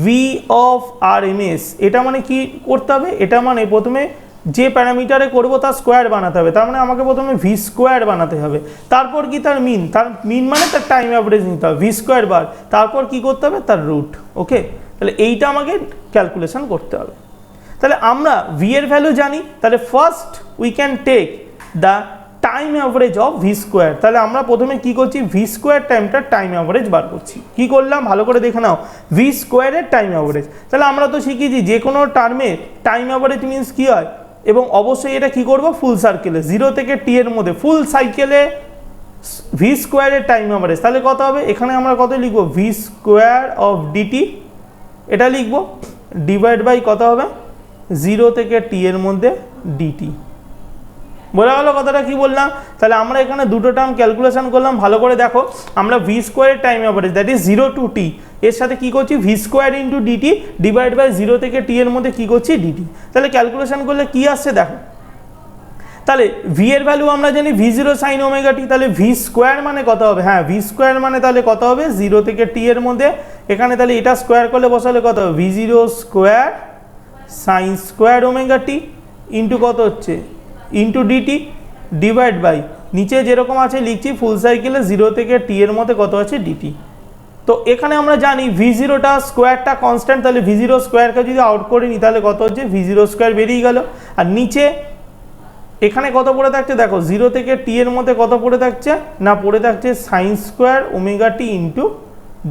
ভি অফ আরএমএস, এটা মানে কি করতে হবে, এটা মানে প্রথমে যে প্যারামিটারে করব তার স্কোয়ার বানাতে হবে, তার মানে আমাকে প্রথমে ভি স্কোয়ার বানাতে হবে, তারপর কি তার মিন মানে তার টাইম অ্যাভারেজ নিতে হবে ভি স্কোয়ার বার, তারপর কি করতে হবে তার রুট। ওকে, তাহলে এইটা আমাকে ক্যালকুলেশন করতে হবে। তাহলে আমরা ভি এর ভ্যালু জানি, তাহলে first we can take the time average of V square. তাহলে আমরা প্রথমে কি করছি, ভি স্কোয়ার টাইমটা টাইম অ্যাভারেজ বার করছি। কি করলাম ভালো করে দেখে নাও, ভি স্কোয়ারের টাইম অ্যাভারেজ। তাহলে আমরা তো শিখেছি যে কোনো টার্মে টাইম অ্যাভারেজ মিনস কি হয়, এবং অবশ্যই এটা কি করব, ফুল সার্কেলে 0 থেকে টি এর মধ্যে ফুল সাইকেলে ভি স্কোয়ারের টাইম অ্যাভারেজ। তাহলে কত হবে, এখানে আমরা কত লিখবো, ভি স্কোয়ার অফ ডিটি, এটা লিখবো ডিভাইড বাই কত হবে, 0 থেকে টি এর মধ্যে ডিটি। বলা গেল কথাটা, কি বললাম? তাহলে আমরা এখানে দুটো টার্ম ক্যালকুলেশন করলাম, ভালো করে দেখো। আমরা ভি স্কোয়ারের time average that is 0 to T, এর সাথে কি করছি, V square into DT divide by 0 থেকে টি এর মধ্যে কি করছি, ডিটি। তাহলে ক্যালকুলেশন করলে কি আসছে দেখো, তাহলে ভি এর ভ্যালু আমরা জানি V0 সাইন ওমেগা টি, তাহলে ভি স্কোয়ার মানে কত হবে, হ্যাঁ ভি স্কোয়ার মানে তাহলে কত হবে 0 থেকে টি এর মধ্যে, এখানে তাহলে এটা স্কোয়ার করলে বসালে কত হবে, V0 square sine square omega টি ইন্টু কত হচ্ছে, ইন্টু ডিটি ডিভাইড বাই নিচে যেরকম আছে লিখছি ফুল সাইকেলে 0 থেকে টি এর মধ্যে কত আছে ডিটি। তো এখানে আমরা জানি V0টা স্কোয়ারটা কনস্ট্যান্ট, তাহলে V0 স্কোয়ারকে যদি আউট করে নিই তাহলে কত হচ্ছে, V0 স্কোয়ার বেরিয়ে গেল। আর নিচে এখানে কত পড়ে থাকছে দেখো, 0 থেকে টি এর মধ্যে কত পড়ে থাকছে না, পড়ে থাকছে সাইন স্কোয়ার ওমেগা টি ইন্টু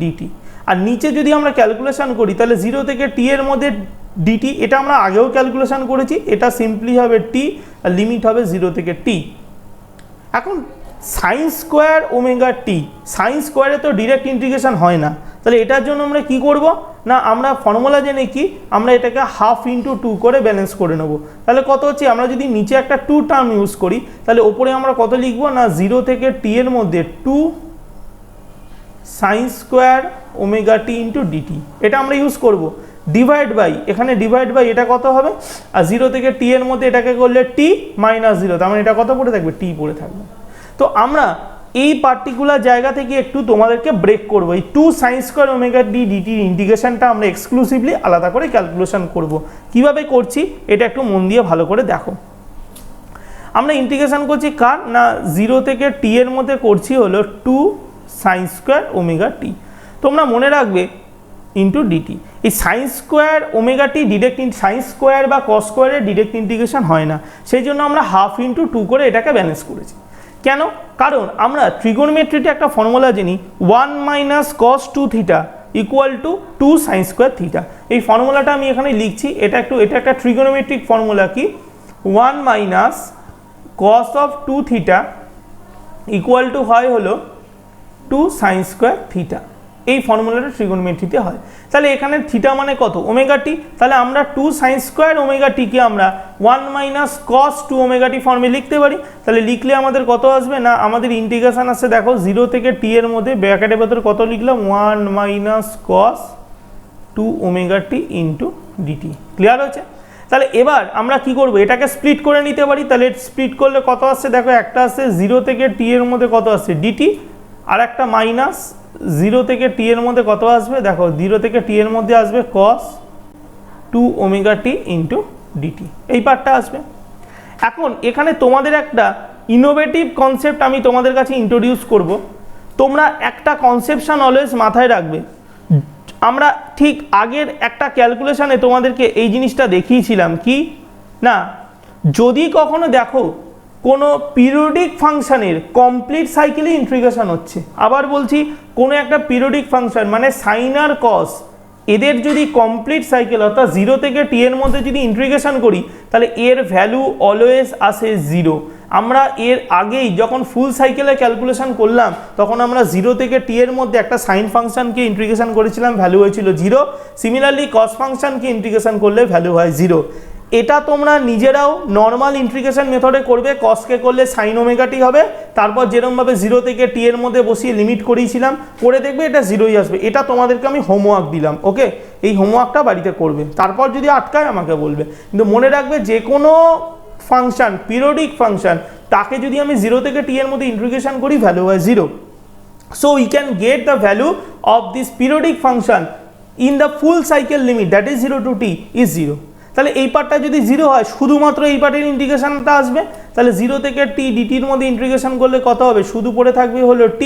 ডিটি। আর নিচে যদি আমরা ক্যালকুলেশন করি তাহলে 0 থেকে টি এর মধ্যে ডিটি, এটা আমরা আগেও ক্যালকুলেশন করেছি, এটা সিম্পলি হবে টি আর লিমিট হবে 0 থেকে টি। এখন সাইন স্কোয়ার ওমেগা টি, সাইন স্কোয়ারে তো ডিরেক্ট ইন্টিগ্রেশন হয় না, তাহলে এটার জন্য আমরা কি করব না আমরা ফর্মুলা জেনে কি আমরা এটাকে হাফ ইন্টু 2 করে ব্যালেন্স করে নেব। তাহলে কত হচ্ছে আমরা যদি নিচে একটা 2 টার্ম ইউজ করি তাহলে ওপরে আমরা কত লিখব না 0 থেকে t এর মধ্যে 2 sin স্কোয়ার ওমেগা টি ইন্টু ডিটি এটা আমরা ইউজ করব। ডিভাইড বাই এখানে ডিভাইড বাই এটা কত হবে আর 0 থেকে t এর মধ্যে এটাকে করলে t মাইনাস 0 তার মানে এটা কত পড়ে থাকবে t পড়ে থাকবে। তো আমরা এই পার্টিকুলার জায়গা থেকে একটু তোমাদেরকে ব্রেক করব। এই 2 sin স্কোয়ার ওমেগা ডি ডিটির ইন্টিগ্রেশনটা আমরা এক্সক্লুসিভলি আলাদা করে ক্যালকুলেশন করব। কিভাবে করছি এটা একটু মন দিয়ে ভালো করে দেখো। আমরা ইন্টিগ্রেশন করছি কার না 0 থেকে t এর মধ্যে করছি হলো 2 sin স্কোয়ার ওমেগা টি। তোমরা মনে রাখবে ইন্টু ডিটি। এই সাইন স্কোয়ার ওমেগা টি ডিরেক্ট সাইন স্কোয়ার বা কস স্কোয়ারের ডিরেক্ট ইন্টিগ্রেশন হয় না, সেই জন্য আমরা হাফ ইন্টু 2 করে এটাকে ব্যালেন্স করেছি। কেন? কারণ আমরা ট্রিগোনোমেট্রিতে একটা ফর্মুলা জানি 1 minus cos 2 theta equal to 2 sine square theta. এই ফর্মুলাটা আমি এখানে লিখছি, এটা একটা ট্রিগোনোমেট্রিক ফর্মুলা কি 1 minus cos of 2 theta equal to হয় হলো 2 সাইন স্কোয়ার থিটা। এই ফর্মুলাটা ট্রিগোনোমেট্রিতে হয়। তাহলে এখানে থিটা মানে কত ওমেগা টি, তাহলে আমরা 2 সাইন স্কোয়ার ওমেগা টিকে আমরা 1 মাইনাস কস 2 ওমেগা টি ফর্মে লিখতে পারি। তাহলে লিখলে আমাদের কত আসবে না আমাদের ইন্টিগ্রেশন আসছে দেখো 0 থেকে t এর মধ্যে ব্র্যাকেটের ভেতরে কত লিখলাম 1 minus cos 2 omega t into DT. Clear হচ্ছে? তাহলে এবার আমরা কি করব এটাকে স্প্লিট করে নিতে পারি। তাহলে স্প্লিট করলে কত আসছে দেখো একটা আসছে 0 থেকে t এর মধ্যে কত আসছে ডিটি আর একটা মাইনাস 0 থেকে t এর মধ্যে কত আসবে দেখো 0 থেকে t এর মধ্যে আসবে cos 2 omega t into DT, এই পার্টটা আসবে। এখন এখানে তোমাদের একটা ইনোভেটিভ কনসেপ্ট আমি তোমাদের কাছে ইন্ট্রোডিউস করব। তোমরা একটা কনসেপশন অলওয়েজ মাথায় রাখবে। আমরা ঠিক আগের একটা ক্যালকুলেশনে তোমাদেরকে এই জিনিসটা দেখিয়েছিলাম কি না যদি কখনো দেখো কোনো পিরিয়ডিক ফাংশনের কমপ্লিট সাইকেলে ইন্টিগ্রেশন হচ্ছে, আবার বলছি কোনো একটা পিরিয়ডিক ফাংশন মানে সাইন আর কস এদের যদি কমপ্লিট সাইকেল অর্থাৎ 0 থেকে t এর মধ্যে যদি ইন্টিগ্রেশন করি তাহলে এর ভ্যালু অলওয়েজ আসে 0। আমরা এর আগেই যখন ফুল সাইকেলে ক্যালকুলেশন করলাম তখন আমরা 0 থেকে t এর মধ্যে একটা সাইন ফাংশনকে ইন্টিগ্রেশন করেছিলাম, ভ্যালু হয়েছিল 0। সিমিলারলি কস ফাংশনকে ইন্টিগ্রেশন করলে ভ্যালু হয় 0। এটা তোমরা নিজেরাও নর্মাল ইন্টিগ্রেশন মেথডে করবে, কসকে করলে সাইন ওমেগা টি হবে, তারপর যেরকমভাবে 0 থেকে t এর মধ্যে বসিয়ে লিমিট করিয়েছিলাম করে দেখবে এটা 0ই আসবে। এটা তোমাদেরকে আমি হোমওয়ার্ক দিলাম, ওকে? এই হোমওয়ার্কটা বাড়িতে করবে, তারপর যদি আটকায় আমাকে বলবে। কিন্তু মনে রাখবে যে কোনো ফাংশন পিরিয়ডিক ফাংশন তাকে যদি আমি 0 থেকে t এর মধ্যে ইন্টিগ্রেশন করি ভ্যালু হয় 0। So we can get the value of this periodic function in the full cycle limit that is 0 to t is 0। তাহলে এই পার্টটা যদি 0 হয় শুধুমাত্র এই পার্টের ইন্টিগ্রেশনটা আসবে। তাহলে 0 থেকে t ডিটির মধ্যে ইন্টিগ্রেশন করলে কত হবে শুধু পড়ে থাকবে হলো t,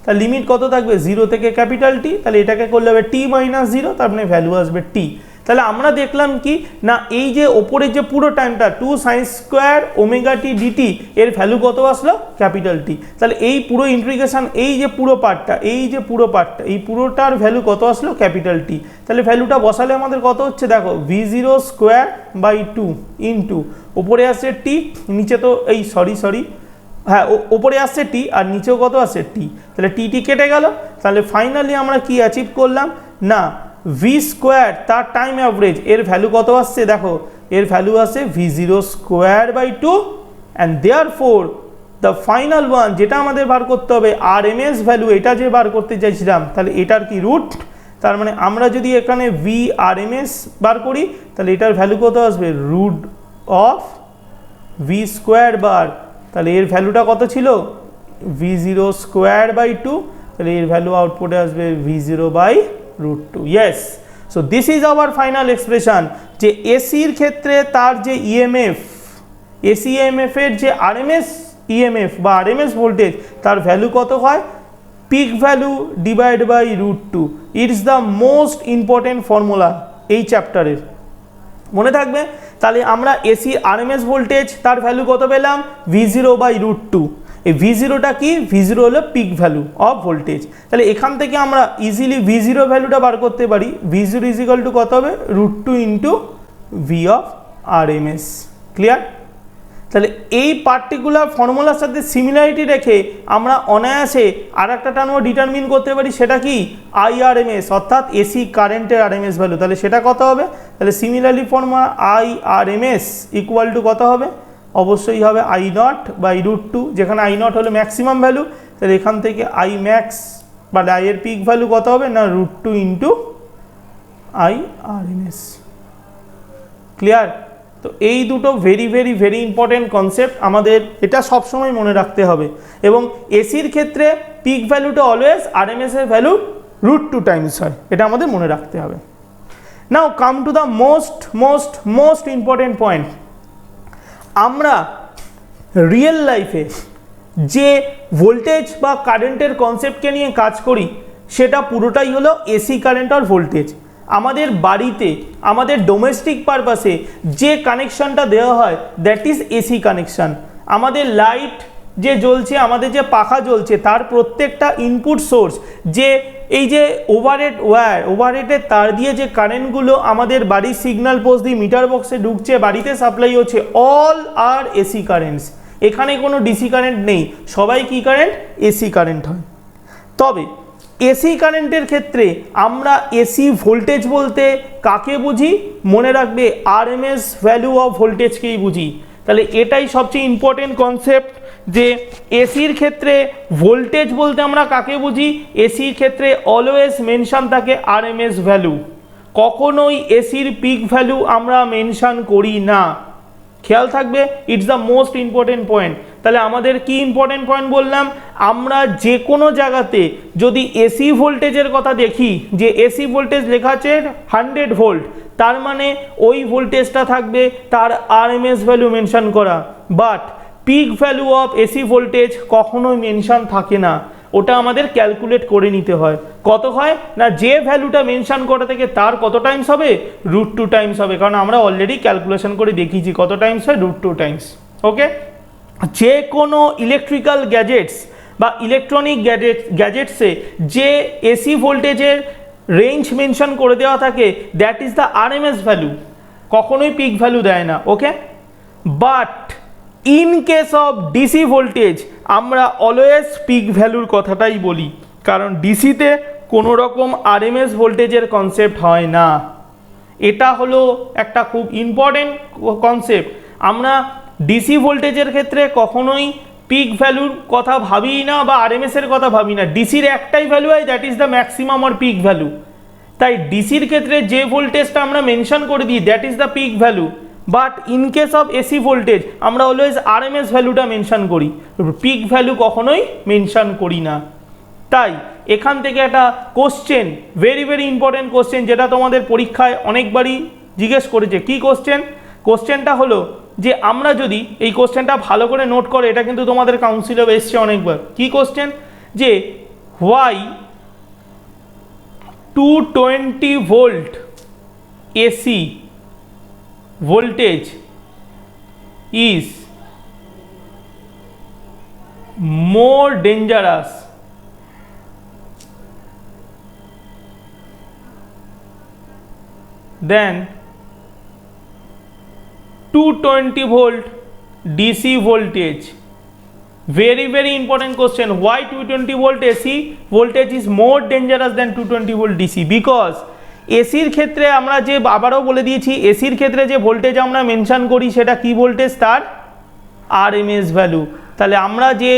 তার লিমিট কত থাকবে 0 থেকে ক্যাপিটাল T, তাহলে এটাকে করলে হবে t মাইনাস 0, তার মানে ভ্যালু আসবে t। তাহলে আমরা দেখলাম কি না এই যে ওপরের যে পুরো টাইমটা 2 সাইন স্কোয়ার ওমেগা টি ডিটি এর ভ্যালু কত আসলো ক্যাপিটাল T। তাহলে এই পুরো ইন্টিগ্রেশন এই যে পুরো পার্টটা এই পুরোটার ভ্যালু কত আসলো ক্যাপিটাল T। তাহলে ভ্যালুটা বসালে আমাদের কত হচ্ছে দেখো v0 স্কোয়ার বাই 2 ইন্টু ওপরে আসছে t, নিচে তো এই সরি হ্যাঁ ওপরে আসছে t আর নিচেও কত আসছে t, তাহলে t কেটে গেল। তাহলে ফাইনালি আমরা কি অ্যাচিভ করলাম না v স্কোয়ার তার টাইম অ্যাভারেজ এর ভ্যালু কত আসছে দেখো এর ভ্যালু আসছে v0 square by 2 and therefore the final one যেটা আমাদের বার করতে হবে RMS ভ্যালু, এটা যে বার করতে চাইছিলাম তাহলে এটার কি রুট, তার মানে আমরা যদি এখানে VRMS বার করি তাহলে এটার ভ্যালু কত আসবে রুট অফ v স্কোয়ার বার, তাহলে এর ভ্যালুটা কত ছিল v0 স্কোয়ার বাই 2, তাহলে এর ভ্যালু আউটপুটে আসবে v0 by root 2। yes, so this is our final expression যে AC এর ক্ষেত্রে তার যে EMF AC EMF এর যে RMS EMF বা RMS ভোল্টেজ তার ভ্যালু কত হয় peak value divide by root 2। It's the most important formula এই চ্যাপ্টারের, মনে থাকবে। তাহলে আমরা এসি আরএমএস ভোল্টেজ তার ভ্যালু কত পেলাম v0 বাই রুট 2। এই v0টা কি v0 হলো পিক ভ্যালু অফ ভোল্টেজ। তাহলে এখান থেকে আমরা ইজিলি v0 ভ্যালুটা বার করতে পারি, v0 ইজ ইকুয়াল টু কত হবে root 2 into v of RMS। Clear? তাহলে এই পার্টিকুলার ফর্মুলার সাথে সিমিলারিটি রেখে আমরা অনায়াসে আর একটা টার্মও ডিটারমিন করতে পারি, সেটা কি আইআরএমএস, অর্থাৎ এসি কারেন্টের আরএমএস ভ্যালু। তাহলে সেটা কত হবে? তাহলে similarly formula IRMS equal to কত হবে? অবশ্যই হবে আই নট বাই √2, যেখানে আই নট হলো ম্যাক্সিমাম ভ্যালু। তাহলে এখান থেকে আই ম্যাক্স বা আই এর পিক ভ্যালু কত হবে? না √2 ইন্টু আইআরএমএস। ক্লিয়ার? তো এই দুটো very very very important concept, আমাদের এটা সবসময় মনে রাখতে হবে। এবং এসির ক্ষেত্রে পিক ভ্যালুটা অলওয়েজ আরএমএস এর ভ্যালু √2 টাইমস হয়, এটা আমাদের মনে রাখতে হবে। Now come to the most important point. আমরা রিয়েল লাইফে যে ভোল্টেজ বা কারেন্টের কনসেপ্টকে নিয়ে কাজ করি সেটা পুরোটাই হলো এসি কারেন্ট আর ভোল্টেজ। আমাদের বাড়িতে আমাদের ডোমেস্টিক পারপাসে যে কানেকশনটা দেওয়া হয় দ্যাট ইজ এসি কানেকশন। আমাদের লাইট যে জ্বলছে, আমাদের যে পাখা জ্বলছে, তার প্রত্যেকটা ইনপুট সোর্স, যে এই যে ওভারহেড ওয়্যার, ওভারহেডের তার দিয়ে যে কারেন্টগুলো আমাদের বাড়ির সিগন্যাল পোস্ট দিয়ে মিটার বক্সে ঢুকছে, বাড়িতে সাপ্লাই হচ্ছে, অল আর এসি কারেন্টস। এখানে কোনো ডিসি কারেন্ট নেই, সবাই কি কারেন্ট? এসি কারেন্ট হয়। তবে এসি কারেন্টের ক্ষেত্রে আমরা এসি ভোল্টেজ বলতে কাকে বুঝি? মনে রাখবে আরএমএস ভ্যালু অফ ভোল্টেজকেই বুঝি। তাহলে এটাই সবচেয়ে ইম্পর্টেন্ট কনসেপ্ট যে এসির ক্ষেত্রে ভোল্টেজ বলতে আমরা কাকে বুঝি? এসির ক্ষেত্রে অলওয়েজ মেনশন থাকে আরএমএস ভ্যালু, কখনোই এসির পিক ভ্যালু আমরা মেনশন করি না। খেয়াল থাকবে, it's the most important point. তাহলে আমাদের কি ইম্পর্টেন্ট পয়েন্ট বললাম? আমরা যে কোনো জায়গাতে যদি এসি ভোল্টেজের কথা দেখি, যে এসি ভোল্টেজ লেখা আছে 100 ভোল্ট, তার মানে ওই ভোল্টেজটা থাকবে তার আরএমএস ভ্যালু মেনশন করা। But pick value of AC voltage কখনোই মেনশন থাকে না, ওটা আমাদের ক্যালকুলেট করে নিতে হয়। কত হয়? না যে ভ্যালুটা মেনশন করা থেকে তার কত টাইমস হবে? √2 টাইমস হবে, কারণ আমরা অলরেডি ক্যালকুলেশন করে দেখিয়েছি কত টাইমস হয়, √2 টাইমস। ওকে, যে কোনো ইলেকট্রিক্যাল গ্যাজেটস বা ইলেকট্রনিক গ্যাজেটসে যে এসি ভোল্টেজের রেঞ্জ মেনশন করে দেওয়া থাকে that is the RMS value, কখনোই পিক ভ্যালু দেয় না। Okay, but in case of DC voltage আমরা অলওয়েজ পিক ভ্যালুর কথাটাই বলি, কারণ ডিসিতে কোনো রকম আরএমএস ভোল্টেজের কনসেপ্ট হয় না। এটা হলো একটা খুব ইম্পর্টেন্ট কনসেপ্ট। আমরা ডিসি ভোল্টেজের ক্ষেত্রে কখনোই পিক ভ্যালুর কথা ভাবি না বা আরএমএস এর কথা ভাবি না। ডিসির একটাই ভ্যালু হয়, that is the maximum or pick value. তাই ডিসির ক্ষেত্রে যে ভোল্টেজটা আমরা মেনশন করে দিই that is the peak value. But in case of AC voltage আমরা অলওয়েজ আরএমএস ভ্যালুটা মেনশন করি, পিক ভ্যালু কখনোই মেনশন করি না। তাই এখান থেকে একটা question, very very important question, যেটা তোমাদের পরীক্ষায় অনেকবারই জিজ্ঞেস করেছে। কি কোশ্চেন? কোশ্চেনটা হলো যে আমরা যদি এই কোশ্চেনটা ভালো করে নোট করে, এটা কিন্তু তোমাদের কাউন্সিলে এসছে অনেকবার। কি কোশ্চেন? যে why 220 volt AC voltage is more dangerous than 220 volt DC voltage. Very very important question. Why 220 volt AC voltage is more dangerous than 220 volt DC? Because এসির ক্ষেত্রে আমরা যে আবারও বলে দিয়েছি, এসির ক্ষেত্রে যে ভোল্টেজ আমরা মেনশন করি সেটা কি ভোল্টেজ? তার আরএমএস ভ্যালু। তাহলে আমরা যে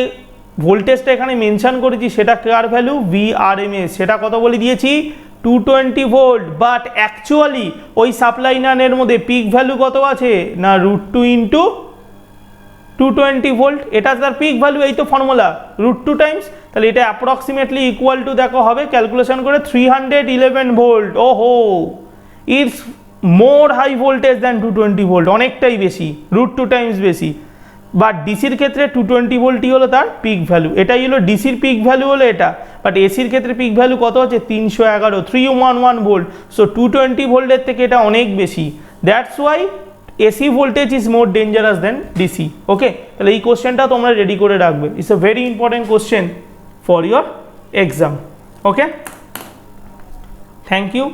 ভোল্টেজটা এখানে মেনশন করেছি সেটা কার ভ্যালু? ভিআরএমএস। সেটা কত বলে দিয়েছি? 220 ভোল্ট। বাট অ্যাকচুয়ালি ওই সাপ্লাই নানের মধ্যে পিক ভ্যালু কত আছে? না √2 ইন্টু 220 ভোল্ট, এটা তার পিক ভ্যালু। এই তো ফর্মুলা, √2 টাইমস। তাহলে এটা অ্যাপ্রক্সিমেটলি ইকুয়াল টু দেখো হবে ক্যালকুলেশন করে 311 ভোল্ট। ওহো, it's more high voltage than 220 volt, অনেকটাই বেশি, √2 টাইমস বেশি। বাট ডিসির ক্ষেত্রে 220 ভোল্টই হলো তার পিক ভ্যালু। এটাই হলো ডিসির পিক ভ্যালু হলো এটা। বাট এসির ক্ষেত্রে পিক ভ্যালু কত হচ্ছে? 311 ভোল্ট। সো 220 ভোল্টের থেকে এটা অনেক বেশি। That's why AC voltage is more dangerous than DC. Okay, তাহলে এই কোশ্চেনটা তোমরা রেডি করে রাখবে। It's a very important question for your exam. Okay, thank you.